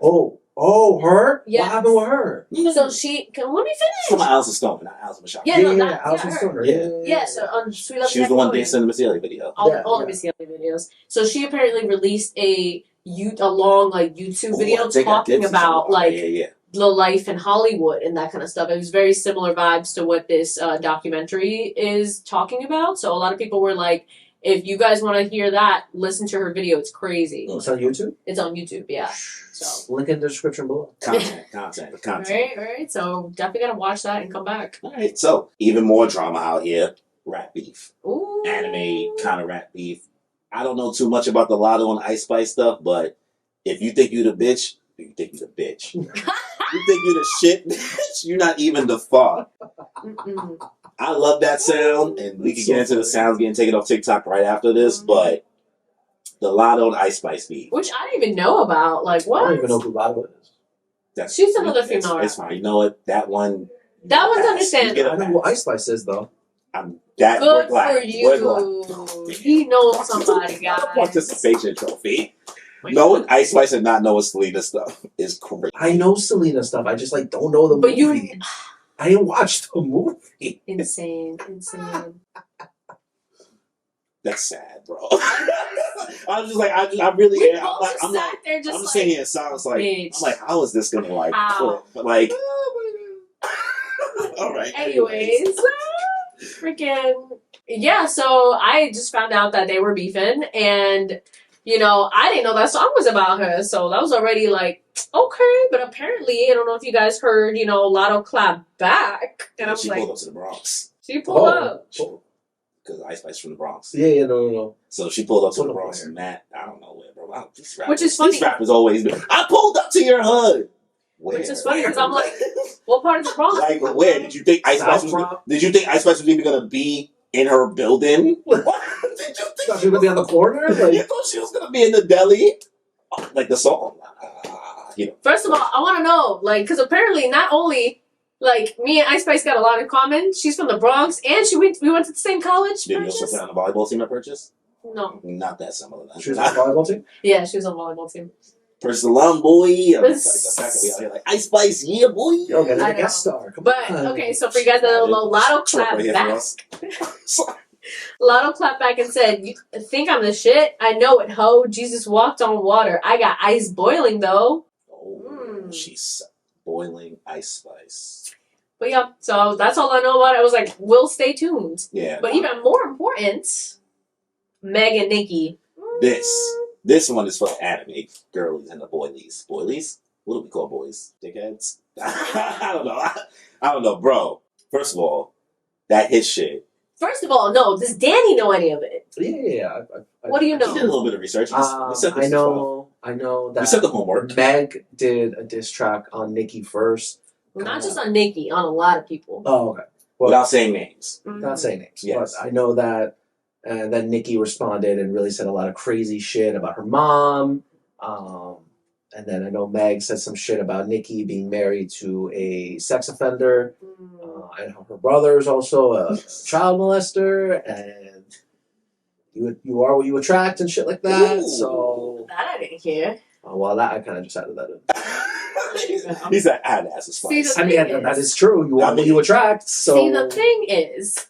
Oh, her? Yes. What happened with her? so she. Let me From finish. Alison Stoner, not Alison Mashaka. Yeah, no, that- Allison her. Stoner. Yeah. Yeah, so on Sweet Love She was the one Nickelodeon. dancing in the Missy Elliott video. all Yeah, the yeah. Missy Elliott videos. So she apparently released a long like YouTube video Ooh, I think I talking did see about something. like Yeah. the life in Hollywood and that kind of stuff. It was very similar vibes to what this documentary is talking about. So a lot of people were like, if you guys want to hear that, listen to her video. It's crazy. It's on YouTube? It's on YouTube, yeah. So Link in the description below. Content. all right. So definitely gotta watch that and come back. All right, so even more drama out here. Rat beef. Ooh. Anime kind of rat beef. I don't know too much about the Latto and Ice Spice stuff, but if you think you the bitch, you think you the bitch. You think you the shit, bitch, you're not even the fuck. Mm-mm. I love that sound, and we can So get into the funny. sounds getting taken off TikTok right after this, but the Latto and Ice Spice beef. Which I didn't even know about. Like I what? don't even know who Latto is. That's, She's another female It's rapper. fine. You know what? That one. That one's pass. You understandable. get a I know pass. who Ice Spice is, though. We're Good glad. for We're glad. you. He knows somebody, Not guys. a participation trophy. Knowing Ice Spice and not knowing Selena stuff is crazy. I know Selena stuff. I just like don't know the But movie. you I didn't watch the movie. insane. That's sad, bro. I'm just like, I really We am. both just sat there I'm just just like, sitting here in silence, like, bitch. I'm like, how is this gonna like How? clip? But like, all right. anyways, freaking yeah. So I just found out that they were beefing, and I didn't know that song was about her. So that was already like okay, but apparently I don't know if you guys heard. Latto clap back, and I was she like, pulled up to the Bronx she pulled up. because Ice Spice from the Bronx. Yeah, no. So she pulled up to Pulled the up Bronx, where? and Matt, I don't know where, bro. Which is funny. This rap has always been. I pulled up to your hood. Where? Which is funny because I'm like, what part of the Bronx? like where did you think Ice Spice was? South Did you think Ice Spice was even gonna be in her building? What did you think? Thought she was gonna be on the corner? You Like, thought she was gonna be in the deli? Like the song. First of all, I want to know, like, because apparently not only, like, me and Ice Spice got a lot in common. She's from the Bronx, and we went to the same college. Did you also Purchase? play on the volleyball team at Purchase? No. Not that similar. she was on the volleyball team? Yeah, she was on the volleyball team. Purchase alum, boy. I'm like, This- the fact that we out here like Ice Spice, yeah, boy. Yo, get I a guest star. Come But, on. okay, so for you guys that don't know, Latto clapped Right here for back. us. Latto clapped back and said, you think I'm the shit? I know it, ho. Jesus walked on water. I got ice boiling, though. Oh, she's boiling Ice Spice. But yeah, so that's all I know about it. I was like, we'll stay tuned. Yeah. But even more important, Meg and Nicki. This one is for the anime girlies and the boilies. Boilies? What do we call boys? Dickheads? I don't know. I don't know, bro. First of all, that hit shit. First of all, no, does Danny know any of it? Yeah. What do you We did a know? little bit of research. We set this I as know well. that We set the homework. Meg did a diss track on Nicki first. Not just on Nicki, on a lot of people. Oh, okay. Well, Without saying names. not saying names, Yes. but I know that that Nicki responded and really said a lot of crazy shit about her mom. And then I know Meg said some shit about Nicki being married to a sex offender. And her brother is also a child molester. And you are what you attract and shit like that. Ooh. So, That I didn't hear. well, that I kind of just added that in. He's an ass as See, spice. the I mean, thing that is- is true. You are what you attract. So, See, the thing is,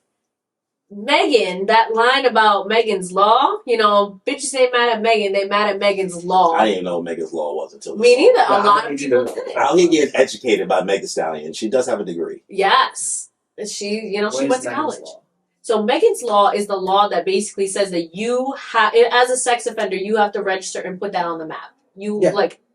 Megan, that line about Megan's Law, bitches ain't mad at Megan, they mad at Megan's Law. I didn't know what Megan's Law was until this Me song. neither. Yeah, A lot I of need you people to- did it. Out here getting educated by Meg Thee Stallion. She does have a degree. Yes. She, she what went is to Megan's college. Law? So Megan's Law is the law that basically says that you have, as a sex offender, you have to register and put that on the map. You, Yeah.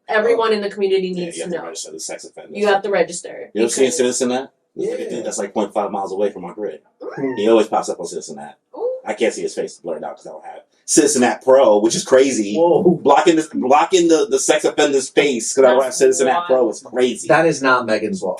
Everyone in the community Yeah, needs you to have to know. register the sex offender. You have to register. You ever seen because- Citizen App? Yeah. That's like 0.5 miles away from my grid. Mm. He always pops up on Citizen App. Ooh. I can't see his face blurred out because I don't have Citizen App Pro, which is crazy. Whoa. Blocking the sex offender's face because I don't have That's Citizen App Pro. wild. It's crazy. That is not Megan's law.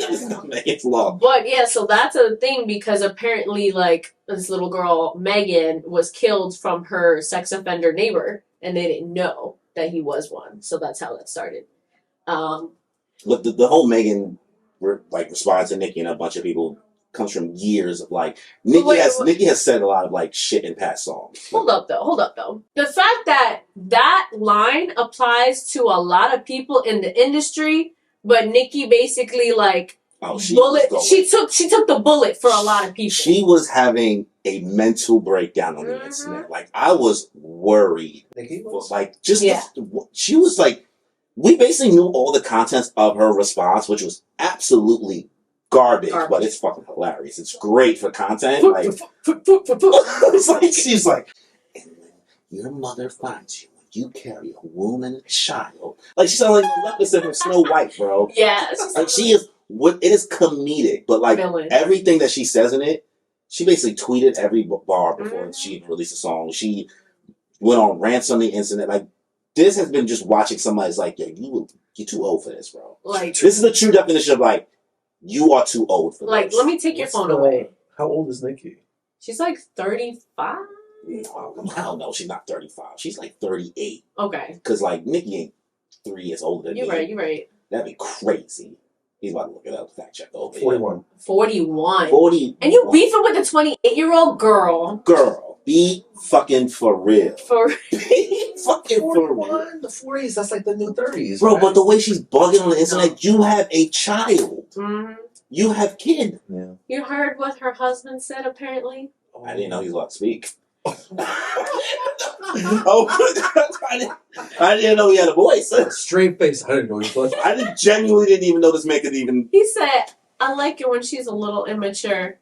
It's not Megan's law. But yeah, so that's a thing because apparently, like, this little girl, Megan, was killed from her sex offender neighbor, and they didn't know that he was one. So that's how that started. Look, the whole Megan response to Nicki and a bunch of people comes from years of like Nicki has said a lot of like shit in past songs. Hold up though. The fact that that line applies to a lot of people in the industry, but Nicki basically like she took the bullet for a lot of people. She was having a mental breakdown on the internet. Like I was worried. Nicki was? Like just she was like, we basically knew all the contents of her response, which was absolutely garbage. But it's fucking hilarious. It's great for content. Like, it's like she's like, and when your mother finds you, you carry a womb and a child. Like she's like Maleficent from Snow White, bro. Yes. Like she is. It is comedic, but like everything that she says in it, she basically tweeted every bar before she released a song. She went on rants on the internet. Like this has been just watching somebody's like, you're too old for this, bro. Like this is the true definition of like, you are too old for this. Like, let me take your phone away. How old is Nicki? She's like 35. Hell no, she's not 35. She's like 38. Okay. Because like Nicki ain't 3 years older than me. You're right. That'd be crazy. He's about to look it up. Fact check over 41. 41. 40. And you beefing with a 28-year-old girl. Girl, be fucking for real. Be fucking for real. The 40s, that's like the new 30s. Bro, right? but the way she's bugging on the internet, you have a child. Mm-hmm. You have kid. Yeah. You heard what her husband said, apparently? I didn't know he was allowed to speak. I didn't know he had a voice. Straight face. I didn't know he was. I genuinely didn't even know this man could even. He said, I like it when she's a little immature.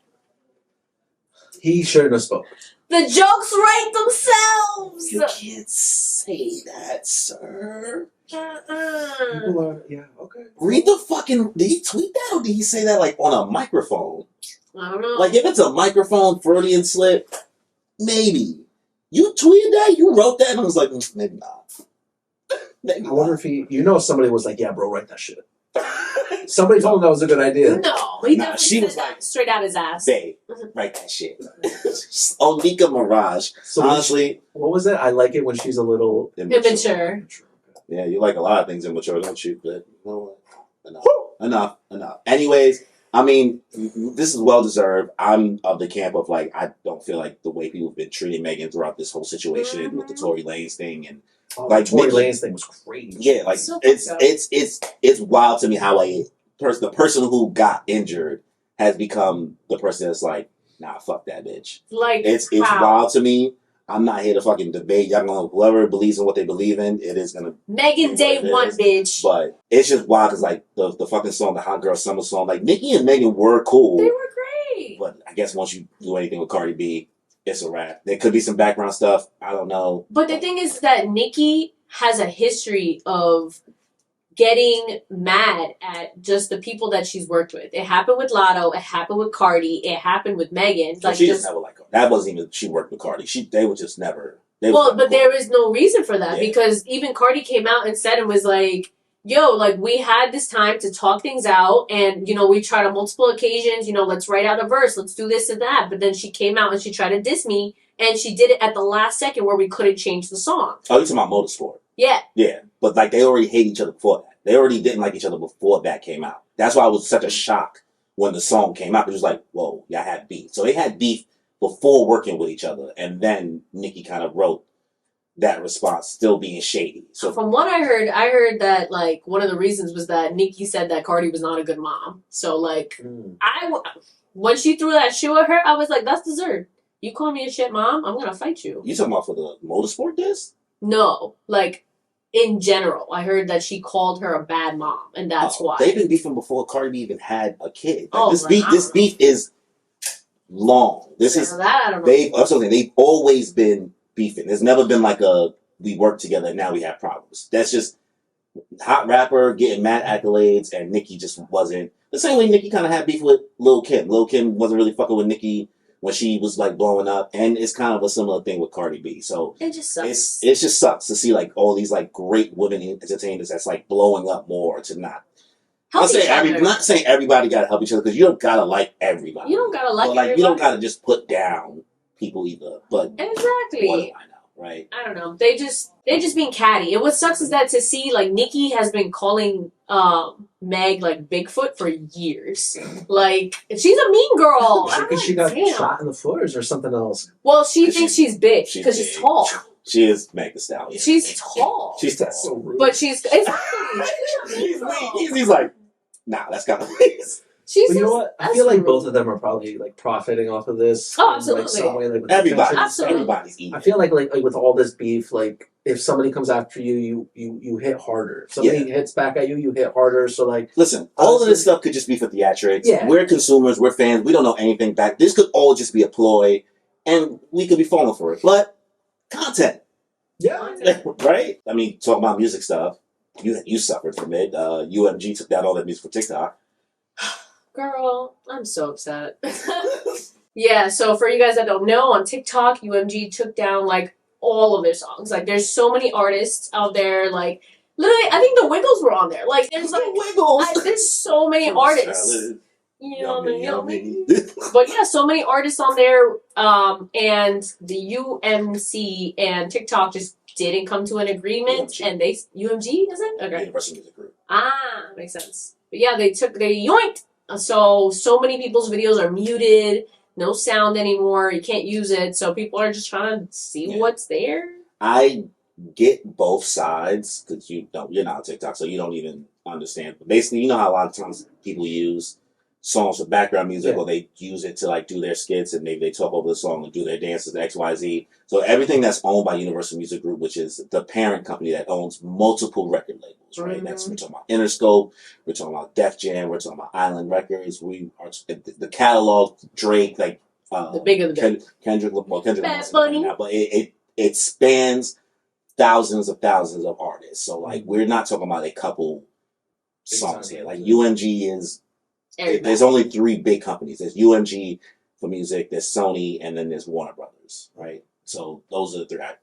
He shouldn't have spoke. The jokes write themselves! You can't say that, sir. People are, okay. Read the fucking. Did he tweet that or did he say that like on a microphone? I don't know. Like if it's a microphone Freudian slip, maybe. You tweeted that? You wrote that? And I was like, maybe not. Maybe I wonder if somebody was like, yeah, bro, write that shit. Somebody told him that was a good idea. No, he definitely said that straight out his ass. Babe, write that shit. Onika Mirage. So honestly. What was it? I like it when she's a little immature. Yeah, you like a lot of things immature, don't you? But enough. Anyways, I mean, this is well deserved. I'm of the camp of like, I don't feel like the way people have been treating Megan throughout this whole situation with the Tory Lanez thing and like Tory Lanez thing was crazy. Yeah, like it's wild to me how the person who got injured has become the person that's like, nah, fuck that bitch. Like it's wild to me. I'm not here to fucking debate. Y'all gonna whoever believes in what they believe in, it is gonna Megan Day one bitch. But it's just wild because like the fucking song, the Hot Girl Summer song, like Nicki and Megan were cool. They were great. But I guess once you do anything with Cardi B, it's a wrap. There could be some background stuff. I don't know. But the thing is that Nicki has a history of getting mad at just the people that she's worked with. It happened with Latto. It happened with Cardi. It happened with Megan. So like she just never like her. That wasn't even she worked with Cardi. They were just never. But there is no reason for that because even Cardi came out and said and was like, "Yo, like we had this time to talk things out, and we tried on multiple occasions. Let's write out a verse. Let's do this and that." But then she came out and she tried to diss me, and she did it at the last second where we couldn't change the song. Oh, you're talking about Motorsport? Yeah. Yeah, but like they already hate each other before that. They already didn't like each other before that came out. That's why it was such a shock when the song came out. It was like, whoa, y'all had beef. So they had beef before working with each other, and then Nicki kind of wrote that response, still being shady. So from what I heard that like one of the reasons was that Nicki said that Cardi was not a good mom. So like when she threw that shoe at her, I was like, that's deserved. You call me a shit mom, I'm gonna fight you. You talking about for the Motorsport disc? No, like in general, I heard that she called her a bad mom, and that's why they've been beefing before Cardi B even had a kid. Like, this beef is long. That I don't know. They've always been beefing. There's never been like we work together and now we have problems. That's just hot rapper, getting mad accolades, and Nicki just wasn't. The same way Nicki kind of had beef with Lil' Kim. Lil' Kim wasn't really fucking with Nicki when she was like blowing up, and it's kind of a similar thing with Cardi B. So it just sucks. It just sucks to see like all these like great women entertainers that's like blowing up more to not. I'm not saying everybody gotta help each other, because you don't gotta like everybody. You don't gotta like everybody. You don't gotta just put down people either. But exactly. What do I know? Right? I don't know. They're just being catty. And what sucks is that to see like Nicki has been calling Meg like Bigfoot for years. Like she's a mean girl. Because she got shot in the foot or something else. Well, she thinks she's big because she's tall. She is Meg the Stallion. She's tall. She's tall. So rude. But she's he's like, nah, that's got to But you know what? I feel like both of them are probably like profiting off of this. Oh, absolutely. Like, some way, like, everybody's eating. I feel like with all this beef, like if somebody comes after you, you hit harder. If somebody hits back at you, you hit harder. So like, listen, all of this stuff could just be for theatrics. Yeah. We're consumers, we're fans, we don't know anything back. This could all just be a ploy, and we could be falling for it. But content. Yeah. Right? I mean, talking about music stuff, you suffered from it. UMG took down all that music for TikTok. Girl, I'm so upset. Yeah, so for you guys that don't know, on TikTok, UMG took down like all of their songs. Like there's so many artists out there, like literally I think the Wiggles were on there. Like there's like there's so many artists. Yummy. But yeah, so many artists on there, and the UMC and TikTok just didn't come to an agreement, UMG. And UMG, is it? Okay. Universal Music Group. Makes sense. But yeah, they yoinked. So many people's videos are muted, no sound anymore, you can't use it, so people are just trying to see what's there. I get both sides, because you're not on TikTok, so you don't even understand. But basically, you know how a lot of times people use songs for background music, or they use it to like do their skits, and maybe they talk over the song and do their dances, XYZ. So everything that's owned by Universal Music Group, which is the parent company that owns multiple record labels, right? We're talking about Interscope, we're talking about Def Jam, we're talking about Island Records, we are the catalog, Drake, like the big of the big. Kendrick Lamar now, but it spans thousands of artists. So like we're not talking about a couple songs here. Like UMG is. There's only three big companies. There's UMG for music, there's Sony, and then there's Warner Brothers, right? So those are the three. I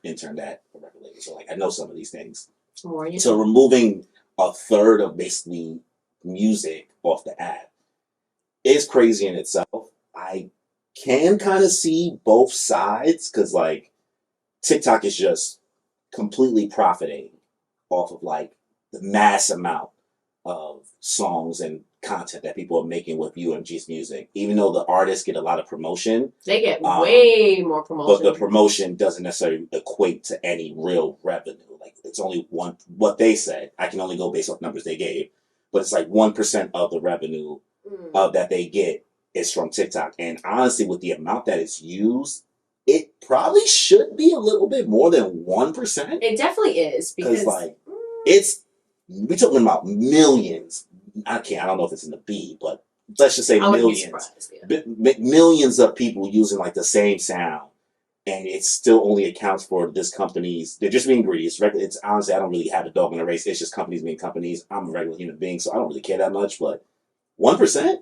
interned at a record label, so like I know some of these things. So removing a third of basically music off the app is crazy in itself. I can kind of see both sides, because like TikTok is just completely profiting off of like the mass amount of songs and content that people are making with UMG's music. Even though the artists get a lot of promotion, they get way more promotion. But the promotion doesn't necessarily equate to any real revenue. Like it's only what they said. I can only go based off numbers they gave, but it's like 1% of the revenue that they get is from TikTok. And honestly, with the amount that it's used, it probably should be a little bit more than 1%. It definitely is, because like we're talking about millions. I don't know if it's in the B, but let's just say millions. Millions of people using like the same sound, and it still only accounts for this company's. They're just being greedy. It's honestly, I don't really have a dog in the race. It's just companies being companies. I'm a regular human being, so I don't really care that much. But 1%,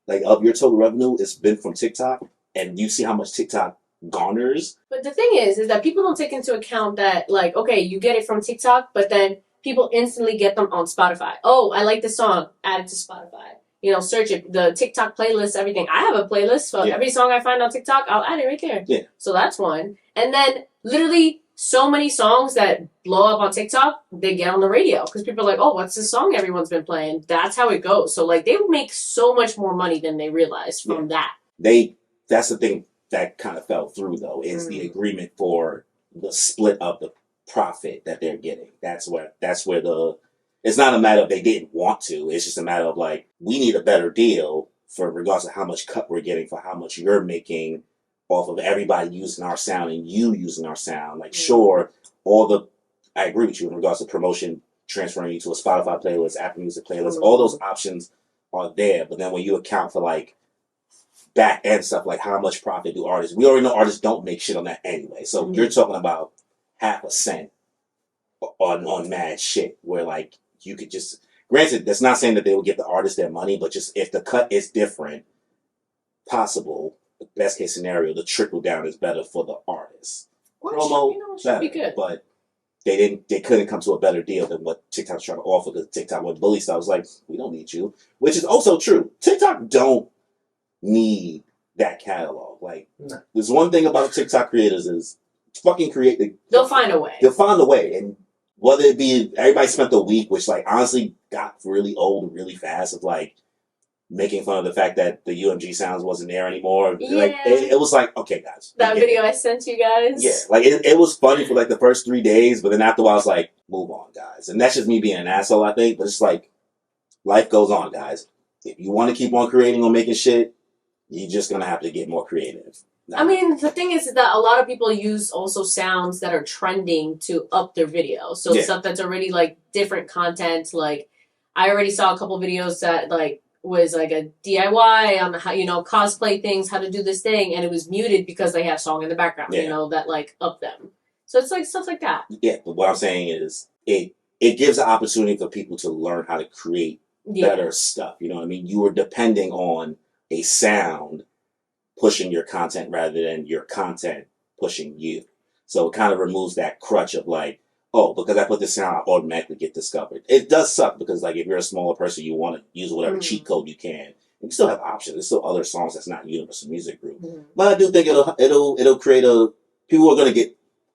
like of your total revenue, it's been from TikTok, and you see how much TikTok garners. But the thing is that people don't take into account that, like, okay, you get it from TikTok, but then people instantly get them on Spotify. Oh, I like this song. Add it to Spotify. Search it. The TikTok playlist, everything. I have a playlist for every song I find on TikTok. I'll add it right there. Yeah. So that's one. And then literally so many songs that blow up on TikTok, they get on the radio because people are like, oh, what's this song everyone's been playing? That's how it goes. So like they make so much more money than they realize from that. That's the thing that kind of fell through though, is the agreement for the split of the profit that they're getting. That's where it's not a matter of they didn't want to. It's just a matter of like, we need a better deal for regardless of how much cut we're getting for how much you're making off of everybody using our sound and you using our sound. Like, sure, I agree with you in regards to promotion, transferring you to a Spotify playlist, Apple Music playlist, all those options are there. But then when you account for like back end stuff, like how much profit do artists, we already know artists don't make shit on that anyway. So you're talking about 0.5% on mad shit where like you could just. Granted, that's not saying that they will give the artist their money, but just if the cut is different, possible, the best case scenario, the trickle down is better for the artist. Promo, it should be good. But they couldn't come to a better deal than what TikTok's trying to offer because TikTok went bully style. Was like, we don't need you, which is also true. TikTok don't need that catalog. Like, there's one thing about TikTok creators is fucking create. They'll find a way. They'll find a way, and whether it be everybody spent a week, which like honestly got really old really fast, of like making fun of the fact that the UMG sounds wasn't there anymore. Yeah. Like it was like, okay, guys, that video I sent you guys. Yeah, like it was funny for like the first 3 days, but then after a while, I was like, move on, guys. And that's just me being an asshole, I think. But it's like life goes on, guys. If you want to keep on creating or making shit, you're just gonna have to get more creative. I mean, the thing is that a lot of people use also sounds that are trending to up their videos. So stuff that's already like different content. Like I already saw a couple videos that like was like a DIY on how, cosplay things, how to do this thing, and it was muted because they have a song in the background, that like up them. So it's like stuff like that. Yeah, but what I'm saying is it gives an opportunity for people to learn how to create better stuff. You know what I mean? You were depending on a sound pushing your content rather than your content pushing you. So it kind of removes that crutch of like, oh, because I put this sound, I automatically get discovered. It does suck because like if you're a smaller person, you want to use whatever cheat code you can. You still have options. There's still other songs that's not Universal Music Group. But I do think it'll create people are going to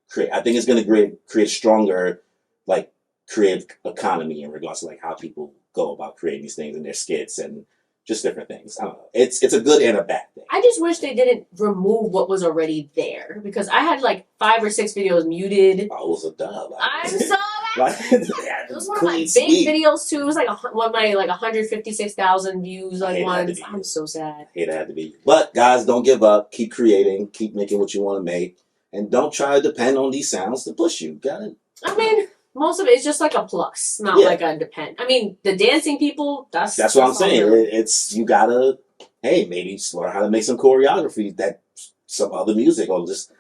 create. I think it's going to create a stronger like creative economy in regards to like how people go about creating these things and their skits and just different things. I don't know. It's a good and a bad thing. I just wish they didn't remove what was already there because I had like 5 or 6 videos muted. Oh, it was a dub. I saw that. It was one of my big videos too. It was like one of my like 156,000 views like ones. I'm so sad. It had to be. But guys, don't give up. Keep creating. Keep making what you want to make, and don't try to depend on these sounds to push you. Got it? I mean, most of it is just like a plus, not like a depend. I mean, the dancing people, that's what I'm saying. It's you gotta, maybe learn how to make some choreography that some other music or just,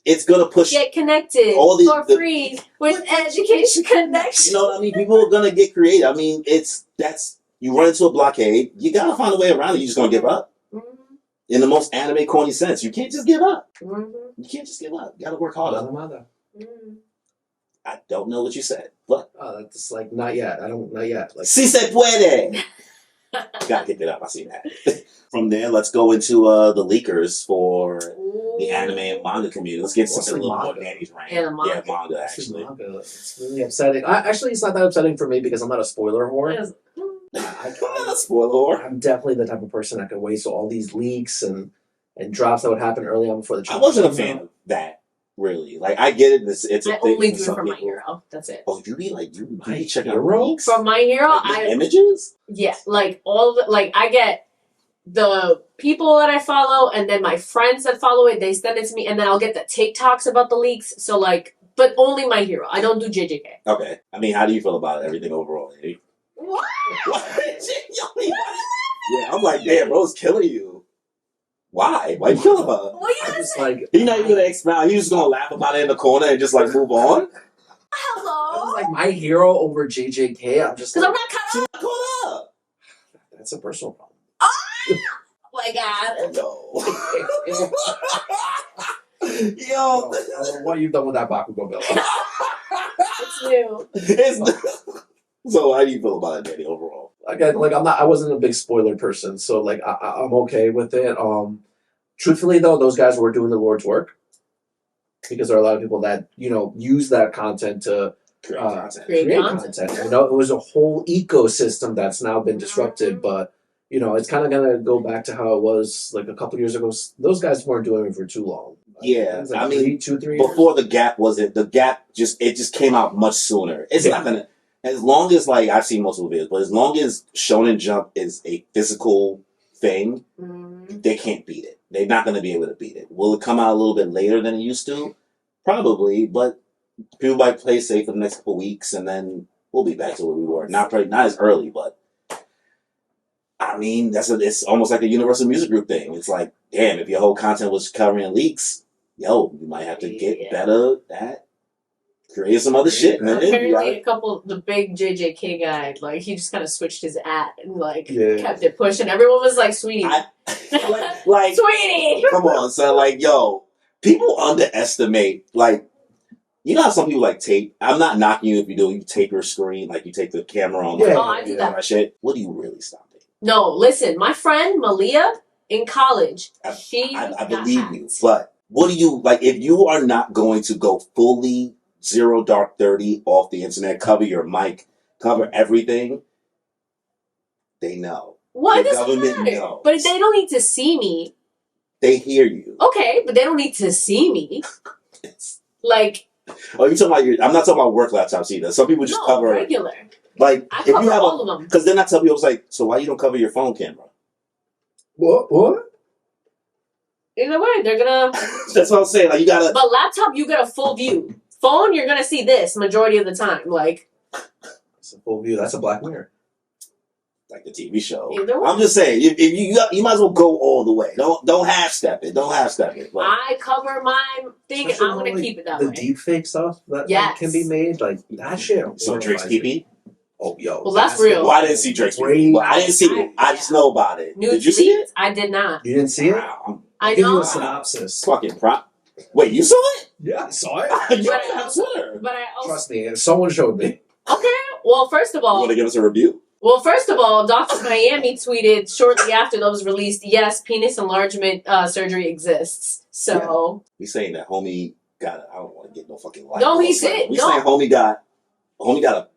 it's gonna push. Get connected for free with Education Connection. You know what I mean? People are gonna get creative. I mean, you run into a blockade, you gotta find a way around it. You just gonna give up? In the most anime corny sense. You can't just give up. You can't just give up. You gotta work harder. I don't know what you said, but that's like not yet. Not yet. Like, si se puede. Gotta get that up. I see that. From there, let's go into the leakers for the anime and manga community. Let's get something a little more Danny's range. Yeah, manga actually. Manga. It's really upsetting. Actually, it's not that upsetting for me because I'm not a spoiler whore. I'm not a spoiler whore. I'm definitely the type of person that could wait till all these leaks and drops that would happen early on before the. I wasn't a fan of that. Really, like I get it. It's a I thing only do it for for My people. Hero. That's it. Oh, you be checking Hero? out For My Hero, like images. Yeah, like all the I get the people that I follow, and then my friends that follow it. They send it to me, and then I'll get the TikToks about the leaks. So but only My Hero. I don't do JJK. Okay, I mean, how do you feel about everything overall? What? Yeah, I'm like, damn, bro's killing you. Why? Why you killing her? What you just like you're not even gonna expound. You're just gonna laugh about it in the corner and just like move on. Hello. Like My Hero over JJK. I'm just because like, I'm not caught up. Caught up. That's a personal problem. Oh my god. No. Yo. What you've done with that Bakugo Bill? It's new. So how do you feel about it, Danny, overall? Again, I wasn't a big spoiler person, so I'm okay with it. Truthfully though, those guys were doing the Lord's work because there are a lot of people that use that content to create content. Create content. It was a whole ecosystem that's now been disrupted, but it's kind of gonna go back to how it was like a couple years ago. Those guys weren't doing it for too long. Yeah, I mean, 2-3 before the gap just came out much sooner. It's not gonna. As long as I've seen multiple videos, but as long as Shonen Jump is a physical thing, they can't beat it. They're not going to be able to beat it. Will it come out a little bit later than it used to? Probably, but people might play safe for the next couple weeks, and then we'll be back to where we were. Not as early, but I mean it's almost like a Universal Music Group thing. It's like, damn, if your whole content was covering leaks, you might have to get better at create some other shit, man. Apparently, the big JJK guy, like, he just kind of switched his at and, like, kept it pushing. Everyone was like, sweetie. like, sweetie! Come on, son. Like, yo, people underestimate, like, you know how some people, like, tape? I'm not knocking you if you do. You tape your screen, like, you take the camera on. I do that. Shit. What do you really stop it? No, listen. My friend, Malia, in college, I believe you. But what do you, like, if you are not going to go fully 0 dark 30 off the internet, cover your mic, cover everything, they know. What does it matter? But they don't need to see me. They hear you. Okay, but they don't need to see me. Like... Oh, you talking about I'm not talking about work laptops either. Some people just cover regular. Like I if you have all of them. Because then I tell people, I was like, so why you don't cover your phone camera? What? Either way, they're gonna. That's what I'm saying. Like you gotta. But laptop, you get a full view. Phone, you're gonna see this majority of the time. Like. It's a full view. That's a Black Mirror. Like the TV show. Either way. I'm just saying, if you might as well go all the way. Don't half step it. Don't half step it. Like, I cover my thing, and I'm gonna keep it that way. The deep fake stuff that can be made, like that shit. So Drake's PP. Oh, yo. Well, that's real. Well, I didn't see Drake's PP. Well, I didn't see it. I just know about it. Did you see it? I did not. You didn't see it? Wow. I give know. you a synopsis. Fucking prop. Wait, you saw it? Yeah, I saw it. You don't have Twitter. But I also. Trust me, someone showed me. Okay. Well, first of all. You want to give us a review? Well, first of all, Dr. Miami tweeted shortly after that was released, yes, penis enlargement surgery exists. So. We saying that homie got I don't want to get no fucking light. No, he did. We saying homie got a.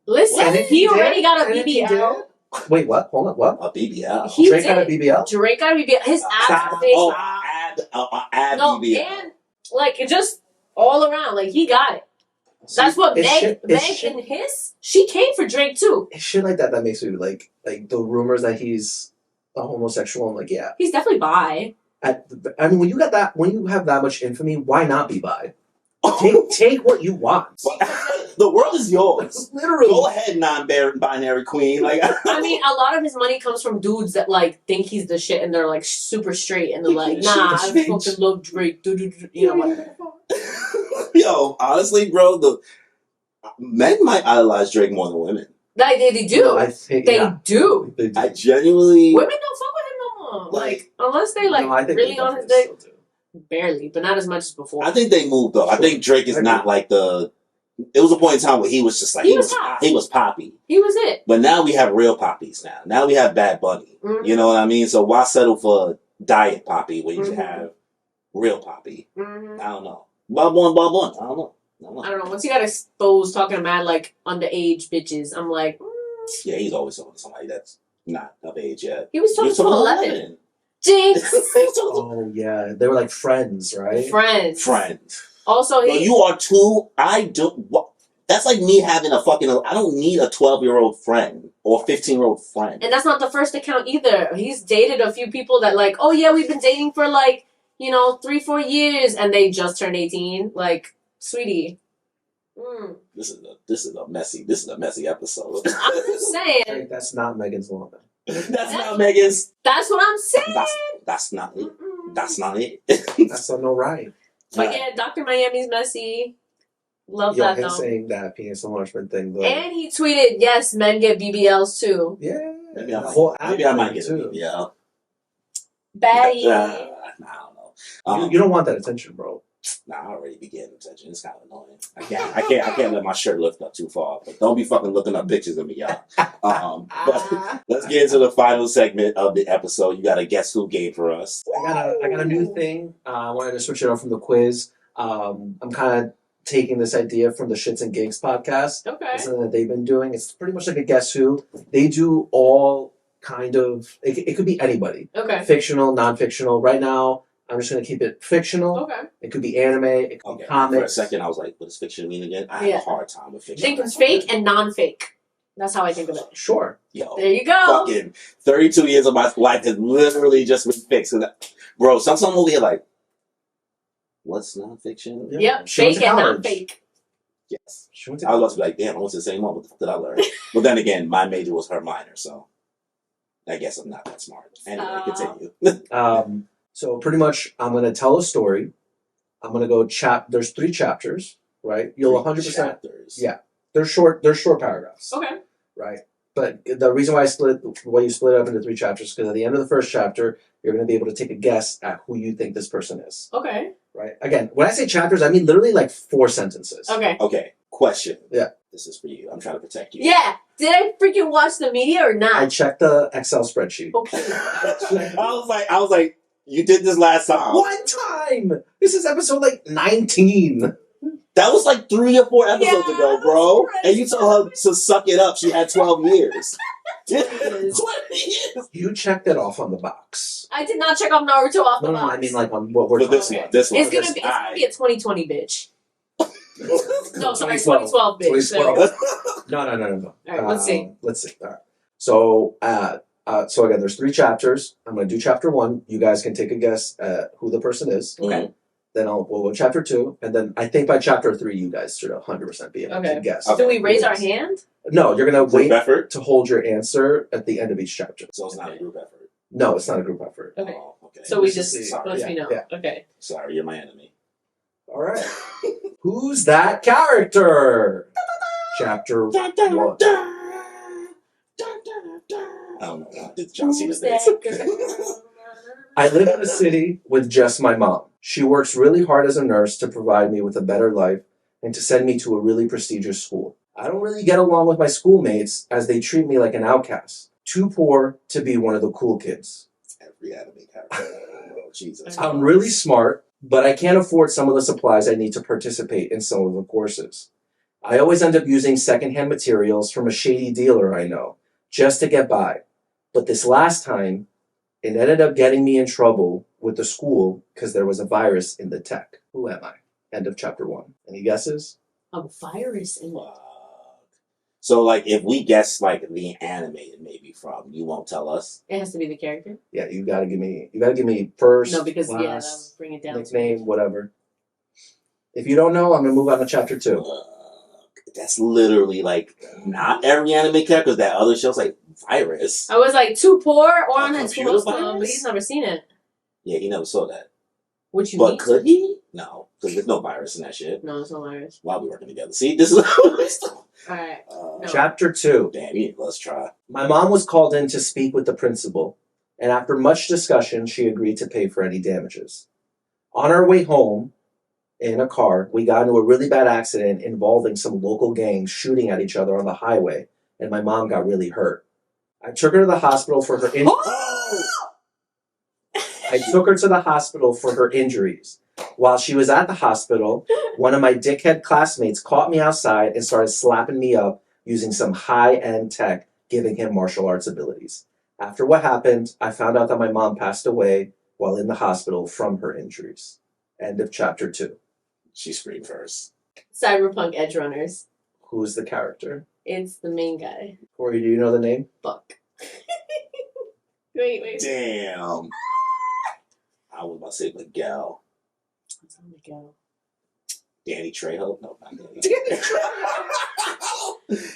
Listen, he already got a BBL. Wait, what? Hold on, what? A BBL. Drake got a BBL? Drake got a BBL. His abs are big. Ad BBL. And, like, it just all around. Like, he got it. That's what Meg and she came for Drake too. It's shit like that makes me like the rumors that he's a homosexual. I'm like, yeah, he's definitely bi. I mean, when you have that much infamy, why not be bi? Take what you want. The world is yours. Literally. Go ahead, non-binary queen. Like, I mean, a lot of his money comes from dudes that like think he's the shit and they're like super straight and they're like, nah, I fucking love Drake. You know what? Yo, honestly, bro, the men might idolize Drake more than women. They do. No, I think they do. I genuinely. Women don't fuck with him no more. Like unless they really on his dick. Barely, but not as much as before. I think they moved up. I think Drake is not like the. It was a point in time where he was just like he was poppy. He was it. But now we have real poppies. Now we have Bad Bunny. Mm-hmm. You know what I mean? So why settle for diet poppy when you can have real poppy? Mm-hmm. I don't know. Bob one. I don't know. Once he got exposed talking mad like underage bitches, I'm like, yeah, he's always talking to somebody that's not of age yet. He was talking to 11. Jinx. Oh yeah, they were like friends, right? Friends. Also, you are too. That's like me having a fucking. I don't need a 12-year-old friend or 15-year-old friend. And that's not the first account either. He's dated a few people that like, oh yeah, we've been dating for like 3-4 years, and they just turned 18. Like, sweetie. This is a messy episode. I'm just saying. That's not Megan's woman. That's not Megan's. That's what I'm saying. That's not it. That's not it. That's no right. But yeah, Dr. Miami's messy. Love that though. Saying that penis enlargement thing though. And he tweeted, yes, men get BBLs too. Yeah. Maybe I might get a BBL. Baddie. I don't know. You don't want that attention, bro. Nah, I already be getting attention. It's kind of annoying. I can't let my shirt lift up too far. But don't be fucking looking up pictures of me, y'all. But let's get into the final segment of the episode. You got a guess who game for us. I got a new thing. I wanted to switch it up from the quiz. I'm kind of taking this idea from the Shits and Gigs podcast. Okay. It's something that they've been doing. It's pretty much like a guess who. They do all kind of. It could be anybody. Okay. Fictional, non-fictional. Right now, I'm just going to keep it fictional. Okay. It could be anime. It could be comics. For a second, I was like, what does fiction mean again? I have a hard time with fiction. Think it's fake and non-fake. That's how I think of it. Sure. Yo, there you go. Fucking 32 years of my life has literally just been fixed. Bro, some over here like, what's non-fiction? Yep, fake and non-fake. Yes. I was about to be like, damn, I went to the same one. What the fuck did I learn? But then again, my major was her minor, so I guess I'm not that smart. Anyway, continue. So pretty much, I'm going to tell a story. I'm going to go there's 3 chapters. right? You'll 3 100%. chapters. Yeah, they're short paragraphs. Okay. Right. But the reason why you split it up into 3 chapters is because at the end of the first chapter, you're going to be able to take a guess at who you think this person is. Okay. Right. Again, when I say chapters, I mean literally like 4 sentences. Okay. Okay. Question. Yeah. This is for you. I'm trying to protect you. Yeah. Did I freaking watch the media or not? I checked the Excel spreadsheet. Okay. I was like, you did this last time. One time. This is episode like 19. That was like 3 or 4 episodes Yeah, ago, bro. that's right. And you told her to suck it up. She had 12 years. 20 years. You checked it off on the box. I did not check off Naruto off the No, box. I mean like on what we're But this talking one, this one. It's gonna be a 2020 bitch. No, sorry, 2012 bitch. 2012. No. All right, let's see. Let's see. All right. So again, there's 3 chapters. I'm going to do chapter 1. You guys can take a guess at who the person is. Okay. Then we'll go chapter 2, and then I think by chapter 3, you guys should 100% be able to guess. Do we raise our hand? No, you're going to wait effort? to hold your answer at the end of each chapter. So it's not a group effort. No, it's not a group effort. Okay. Oh, okay. So we This just is let me know. Yeah. Okay. Sorry, you're my enemy. All right. Who's that character? Chapter 1. I don't know. Did John Cena Who's dance? that girl? I live in a city with just my mom. She works really hard as a nurse to provide me with a better life and to send me to a really prestigious school. I don't really get along with my schoolmates as they treat me like an outcast. Too poor to be one of the cool kids. Every anime character. Oh, Jesus. I'm really smart, but I can't afford some of the supplies I need to participate in some of the courses. I always end up using secondhand materials from a shady dealer I know, just to get by. But this last time, it ended up getting me in trouble with the school because there was a virus in the tech. Who am I? End of chapter 1. Any guesses? A virus in Fuck. So, like, if we guess, like, the anime it may be from, you won't tell us? It has to be the character. Yeah, you gotta give me first, No, because that would last, bring it down. nickname, whatever. If you don't know, I'm gonna move on to chapter 2. That's literally, like, not every anime character, because that other show's, like, virus. I was like, too poor or on A his computer close virus? but he's never seen it. Yeah, he never saw that. What you But mean? could he? No, because there's no virus in that shit. No, it's no virus. Why are we working together? See, this is... Alright. No. Chapter 2. Damn, let's try. My mom was called in to speak with the principal, and after much discussion, she agreed to pay for any damages. On our way home, in a car, we got into a really bad accident involving some local gangs shooting at each other on the highway, and my mom got really hurt. I took her to the hospital for her injuries. While she was at the hospital, one of my dickhead classmates caught me outside and started slapping me up using some high-end tech, giving him martial arts abilities. After what happened, I found out that my mom passed away while in the hospital from her injuries. End of chapter 2. She screamed first. Cyberpunk Edge Runners. Who's the character? It's the main guy. Corey, do you know the name? Fuck. Wait. Damn. I was about to say Miguel. What's on the go? Danny Trejo? No, not Danny.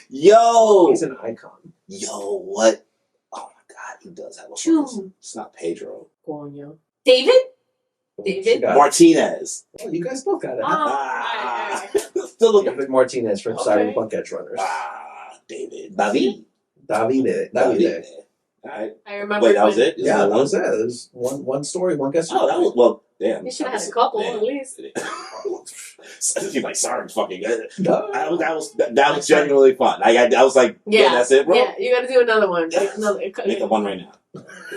Yo! He's an icon. Yo, what? Oh my god, he does have a voice. It's not Pedro. Coño. David? David? Martinez. Oh, you guys both got it. Ah. Alright. Still looking. David Martinez from Okay. Cyberpunk Edge Runners. David. David. Davide. Alright. I remember. Wait, that was when- it? Yeah, that was it. It was one story, one guess. Oh, that was, well, damn. You should have had a couple at least. He's like, sorry, fucking good. No. That was genuinely fun. I was like, yeah, that's it, bro. Yeah, you gotta do another one. Make up one right now.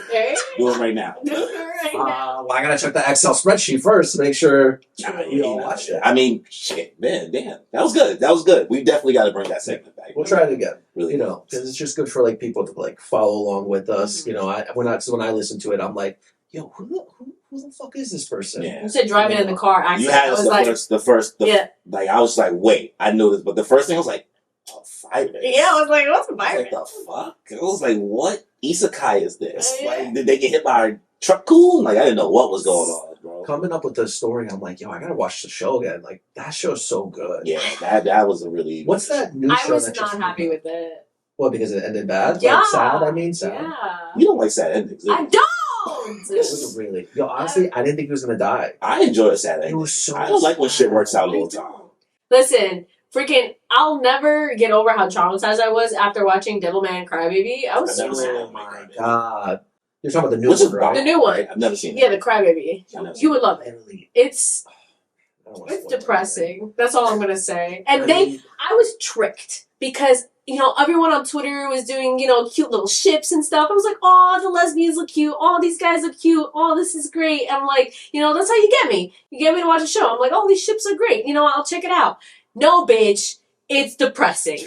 Okay. Do it right now. Do it right now. Well, I gotta check the Excel spreadsheet first to make sure Nah, we all watched it. I mean, shit, man, damn. That was good. That was good. We definitely got to bring that segment back. We'll try it again. Really You know, because it's just good for like people to like follow along with us. You know, when I listen to it, I'm like, yo, who the fuck is this person? Yeah. You said driving in the car You accident. had I us was like, the first, yeah. like, I was like, wait, I knew this, but the first thing I was like, oh, virus. Yeah, I was like, what's a I was virus? like, the fuck? I was like, what isekai is this? Yeah. Like, did they get hit by a truck coon? Like, I didn't know what was going on, bro. Coming up with the story, I'm like, yo, I gotta watch the show again. Like that show's so good. Yeah, that was a really... What's that new I show was that not just happy came out? with it. What, because it ended bad? Yeah. Like sad? I mean, sad. Yeah. You don't like sad endings, do you? I don't! It was really. Yo, honestly, I didn't think he was gonna die. I enjoy a sad ending. It was so I don't like when shit works out all the I time. don't. Listen, freaking, I'll never get over how traumatized I was after watching Devilman Crybaby. I was so mad. Oh my god. You're talking about the new one, right? The new one. I've never seen it. Yeah, the Crybaby. You would love it. It's It's depressing. That's all I'm gonna say. And I was tricked because, you know, everyone on Twitter was doing, you know, cute little ships and stuff. I was like, oh, the lesbians look cute. Oh, these guys look cute. Oh, this is great. I'm like, you know, that's how you get me. You get me to watch a show. I'm like, oh, these ships are great. You know, I'll check it out. No, bitch. It's depressing.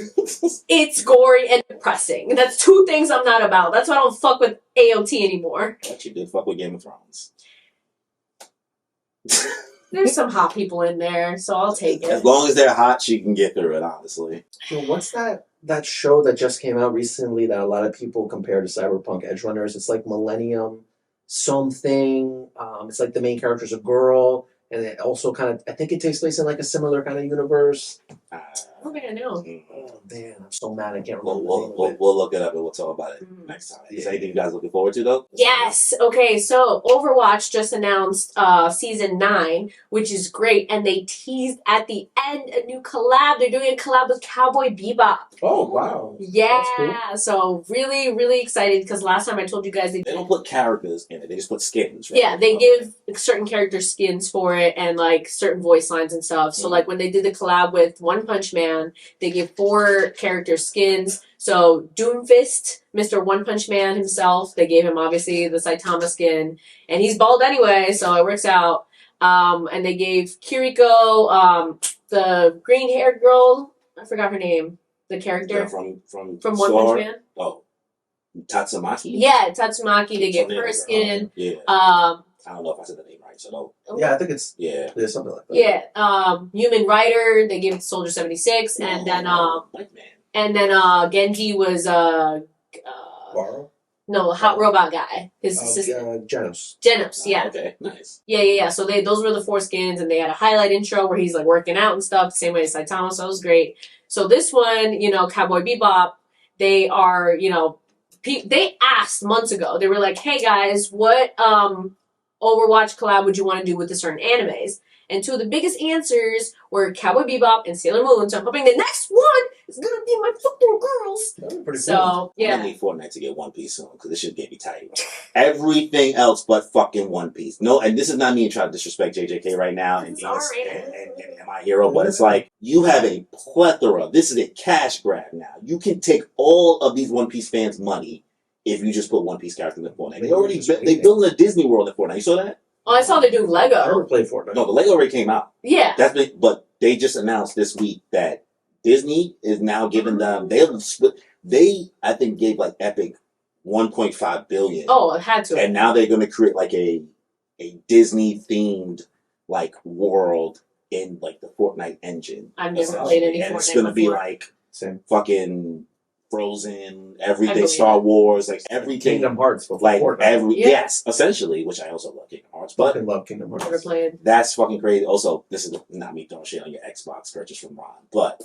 It's gory and depressing. That's two things I'm not about. That's why I don't fuck with AOT anymore. But you did fuck with Game of Thrones. There's some hot people in there, so I'll take it. As long as they're hot, she can get through it, honestly. So what's that show that just came out recently that a lot of people compare to Cyberpunk Edge Runners? It's like Millennium something. It's like the main character's a girl, and it also kind of, I think it takes place in like a similar kind of universe. I don't think I know. Oh man, I'm so mad I can't remember. We'll look it up and we'll talk about it next time. Is there anything you guys looking forward to though? Yes. Okay, so Overwatch just announced season 9, which is great, and they teased at the end a new collab. They're doing a collab with Cowboy Bebop. Oh wow. Yeah. Cool. So really, really excited because last time I told you guys They don't put characters in it, they just put skins, right? Yeah, they give certain characters skins for it and like certain voice lines and stuff. So like when they did the collab with One Punch Man, they gave 4 character skins. So Doomfist, Mr. One Punch Man himself, they gave him obviously the Saitama skin, and he's bald anyway, so it works out. And they gave Kiriko, the green haired girl, I forgot her name, the character Yeah, from One Punch Man. Oh, Tatsumaki. Yeah, Tatsumaki. They gave her skin. Yeah. I don't know if I said the name right, so don't. Yeah, I think it's something like that. Yeah, Human Rider, they gave it to Soldier 76, and then White Man. and then Genji was Borrow? no, Hot Robot guy, his assistant. Genos. Genos, yeah. Okay, nice. Yeah. So those were the 4 skins, and they had a highlight intro where he's like working out and stuff, the same way as Saitama, so it was great. So this one, you know, Cowboy Bebop, they are, you know, they asked months ago, they were like, hey guys, what Overwatch collab would you want to do with the certain animes? And 2 of the biggest answers were Cowboy Bebop and Sailor Moon. So I'm hoping the next one is gonna be my fucking girls. That was pretty So cool. yeah, I need Fortnite to get One Piece soon because this shit get me tight. Everything else but fucking One Piece. No, and this is not me trying to disrespect JJK right now and my hero, but it's like you have a plethora. This is a cash grab now. You can take all of these One Piece fans' money if you just put One Piece characters in Fortnite. They built a Disney World in Fortnite. You saw that? Oh, I saw they're doing Lego. I never played Fortnite. No, the Lego already came out. Yeah. But they just announced this week that Disney is now giving them. They I think gave like Epic $1.5 billion. Oh, it had to. And now they're going to create like a Disney themed like world in like the Fortnite engine. I've never played any Fortnite. And it's going to be like fucking Frozen, everything Star Wars, like everything. Kingdom Hearts, like Fortnite. yes, essentially, which I also love Kingdom Hearts. But fucking love Kingdom Hearts. Never played. That's fucking crazy. Also, this is not me throwing shit on your Xbox purchase from Ron, but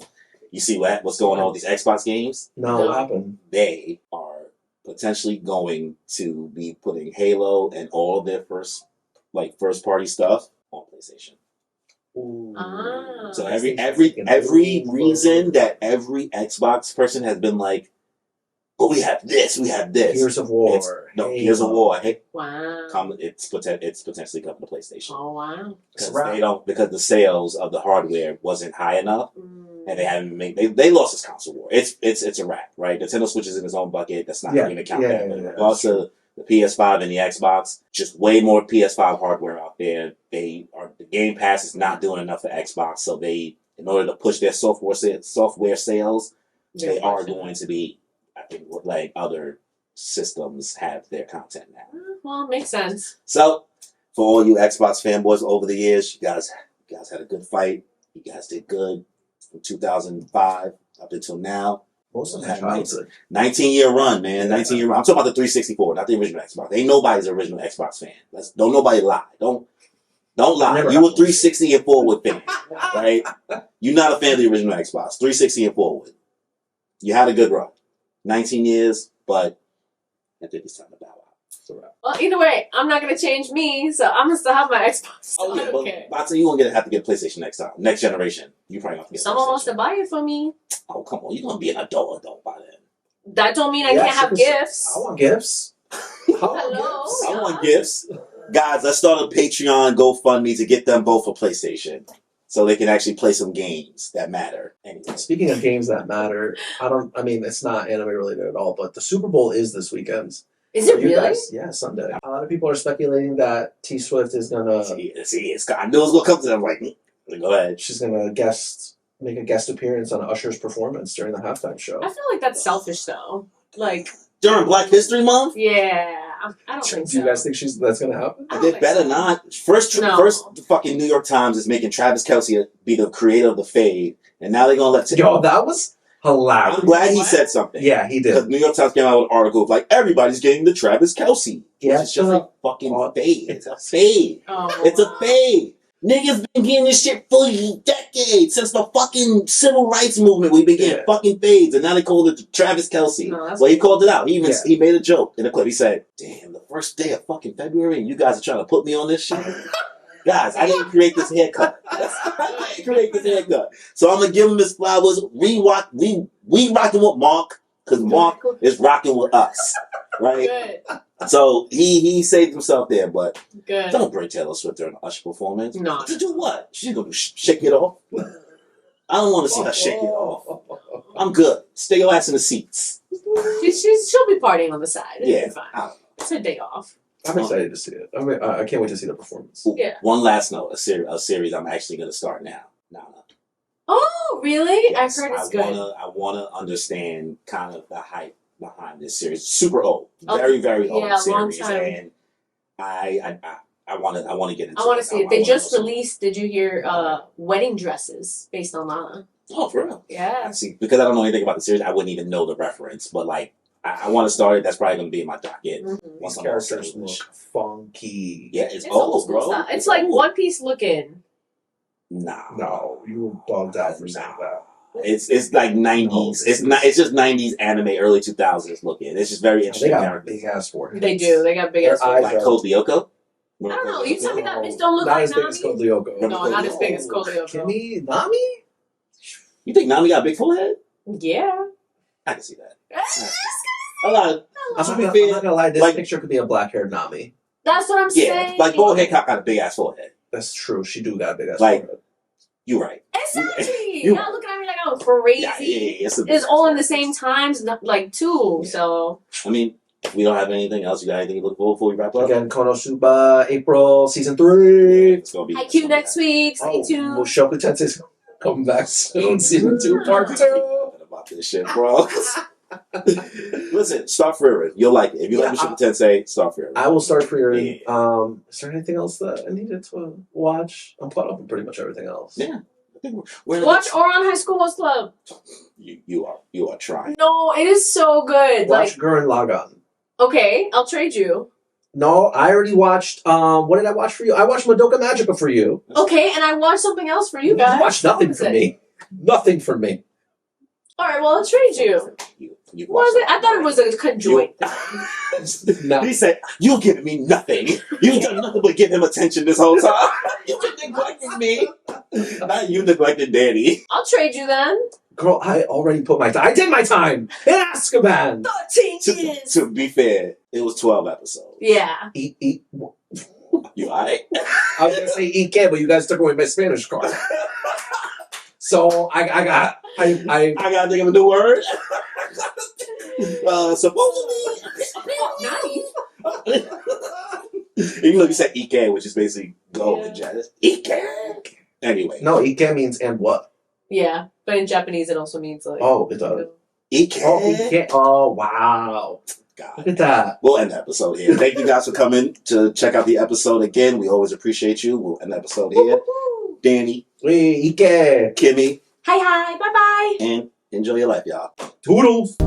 you see what's going on with these Xbox games? No, what happened? They are potentially going to be putting Halo and all their first party stuff on PlayStation. Ooh. So every reason that every Xbox person has been like, "Oh, we have this, we have this." Gears of War. Gears of War. Hey, wow. It's potentially coming to PlayStation. Oh wow. Because the sales of the hardware wasn't high enough, and they haven't made. They lost this console war. It's a wrap, right? Nintendo Switch is in its own bucket. That's not going to count that. But also the PS5 and the Xbox, just way more PS5 hardware out there. The Game Pass is not doing enough for Xbox, so in order to push their software sales, they are going to be, I think, like other systems have their content now. Well, it makes sense. So, for all you Xbox fanboys over the years, you guys had a good fight. You guys did good from 2005 up until now. Most of that 19-year run, man. 19-year run. I'm talking about the 364, not the original Xbox. Ain't nobody's an original Xbox fan. Don't nobody lie. Don't lie. You a 360 and forward fan, right? You're not a fan of the original Xbox. 360 and forward. You had a good run. 19 years, but I think it's time to bow out. Well, either way, I'm not gonna change me, so I'm gonna still have my Xbox. Oh yeah, I don't care. but I'll tell you, gonna have to get a PlayStation next time. Next generation, you probably have to get. Someone wants to buy it for me. Oh come on, you're gonna be an adult by then. That don't mean I can't have gifts. I want gifts. Hello. I want gifts. Guys, let's start a Patreon GoFundMe to get them both for PlayStation. So they can actually play some games that matter. Anyway. Speaking of games that matter, I mean, it's not anime related at all, but the Super Bowl is this weekend. Is it really? Guys, yeah, Sunday. A lot of people are speculating that T Swift is gonna. See, I knew it was gonna come to them. Like, go ahead. She's gonna make a guest appearance on Usher's performance during the halftime show. I feel like that's selfish, though. Like During Black History Month? yeah, I don't think so. Do you guys think that's gonna happen? They better not. First, the fucking New York Times is making Travis Kelce be the creator of the fade, and now they're gonna let. Yo, that was hilarious. I'm glad he said something. Yeah, he did. Because New York Times came out with an article of like everybody's getting the Travis Kelce. Yeah, It's just a fucking fade. It's a fade. Oh, It's a fade. Niggas been getting this shit for decades. Since the fucking civil rights movement, we've been getting fucking fades. And now they called it Travis Kelce. No, Well, he called it out. He made a joke in a clip. He said, damn, the first day of fucking February and you guys are trying to put me on this shit? Guys, I didn't create this haircut. I didn't create this haircut. So I'm going to give him his flowers. We rocking with Mark because Mark is rocking with us. Right? good. So he saved himself there, but Good. don't bring Taylor Swift during the Usher performance. No. To do what? She's gonna shake it off. I don't want to see her shake it off. I'm good. Stay your ass in the seats. She'll be partying on the side. It'll Yeah. be fine. It's her day off. I'm excited to see it. I can't wait to see the performance. Ooh, Yeah. One last note: a series I'm actually gonna start now. Oh, really? Yes, I've heard it's good. I wanna understand kind of the hype behind this series. Super old, Oh, very old yeah, long series, time. and I want to get into. I want to see it. They wanna just know some- released. Did you hear? Wedding dresses based on Lana. Oh, for real? Yeah. I see. Because I don't know anything about the series, I wouldn't even know the reference. But like, I want to start it. That's probably going to be in my docket. Mm-hmm. Once These I'm characters all look finished. funky. Yeah, it's old old, school bro. style. It's like old. One Piece looking. Nah, No, you bugged out for saying that. It's like 90s. It's not. It's just 90s anime, early 2000s looking. It's just very They interesting got characters. big ass foreheads. They do. They got big Their ass. eyes Like are- Code Lyoko. I don't know. You tell me that No, bitch don't look not like as big as Nami. Code Lyoko. No, not as big as Code Lyoko. Kimmy? Nami? You think Nami got a big forehead? Yeah. I can see that. A lot of I'm to be not fair, gonna lie, this like- picture could be a black haired Nami. That's what I'm yeah, saying. like Boa Hancock got a big ass forehead. That's true. She do got a big ass Like- forehead. You right. Exactly. You- Y'all looking at me like I'm crazy. Yeah, it's a big It's ass all in forehead. the same times, like two. Yeah. So I mean, we don't have anything else. You got anything to look forward before we wrap up? Again, Konosuba, April, season 3. It's gonna be Haikyuu next week. Stay Oh, tuned. Mushoku Tensei's coming back soon. Season 2, part 2. About this shit, bro. Listen, start Frieren. You'll like it. If you like Mushoku Tensei, start Frieren. I will start Frieren. Yeah. Is there anything else that I needed to watch? I'm caught up on pretty much everything else. Yeah. I think we're in Watch Oran High School Host Club. You are trying. No, it is so good. Watch Gurren Lagann. Okay, I'll trade you. No, I already watched. What did I watch for you? I watched Madoka Magica for you. Okay, and I watched something else for you guys. You watched nothing What for was it? me. Nothing for me. All right, well, I'll trade you. You What was it? I thought it was a conjoint. No. He said, "You're giving me nothing. You've done nothing but give him attention this whole time. You've been neglecting me. Not you neglected Daddy." I'll trade you then. Girl, I already put my time. I did my time in Azkaban. 13 To be fair, it was 12 episodes. Yeah. Eat. You alright? I was gonna say eat que, but you guys took away my Spanish card. So I gotta think of a new word. Supposedly. Nice. Even though you said Ike, which is basically go and jazz. Ike. Anyway. no, Ike means and what? Yeah, but in Japanese it also means like. Oh, it does. Ike. Oh, Ike. Oh, wow. God. Look at that. We'll end the episode here. Thank you guys for coming to check out the episode again. We always appreciate you. We'll end the episode here. Woo-hoo. Danny, Hey, Ike. Kimmy, Hi, bye bye. and enjoy your life, y'all. Toodles.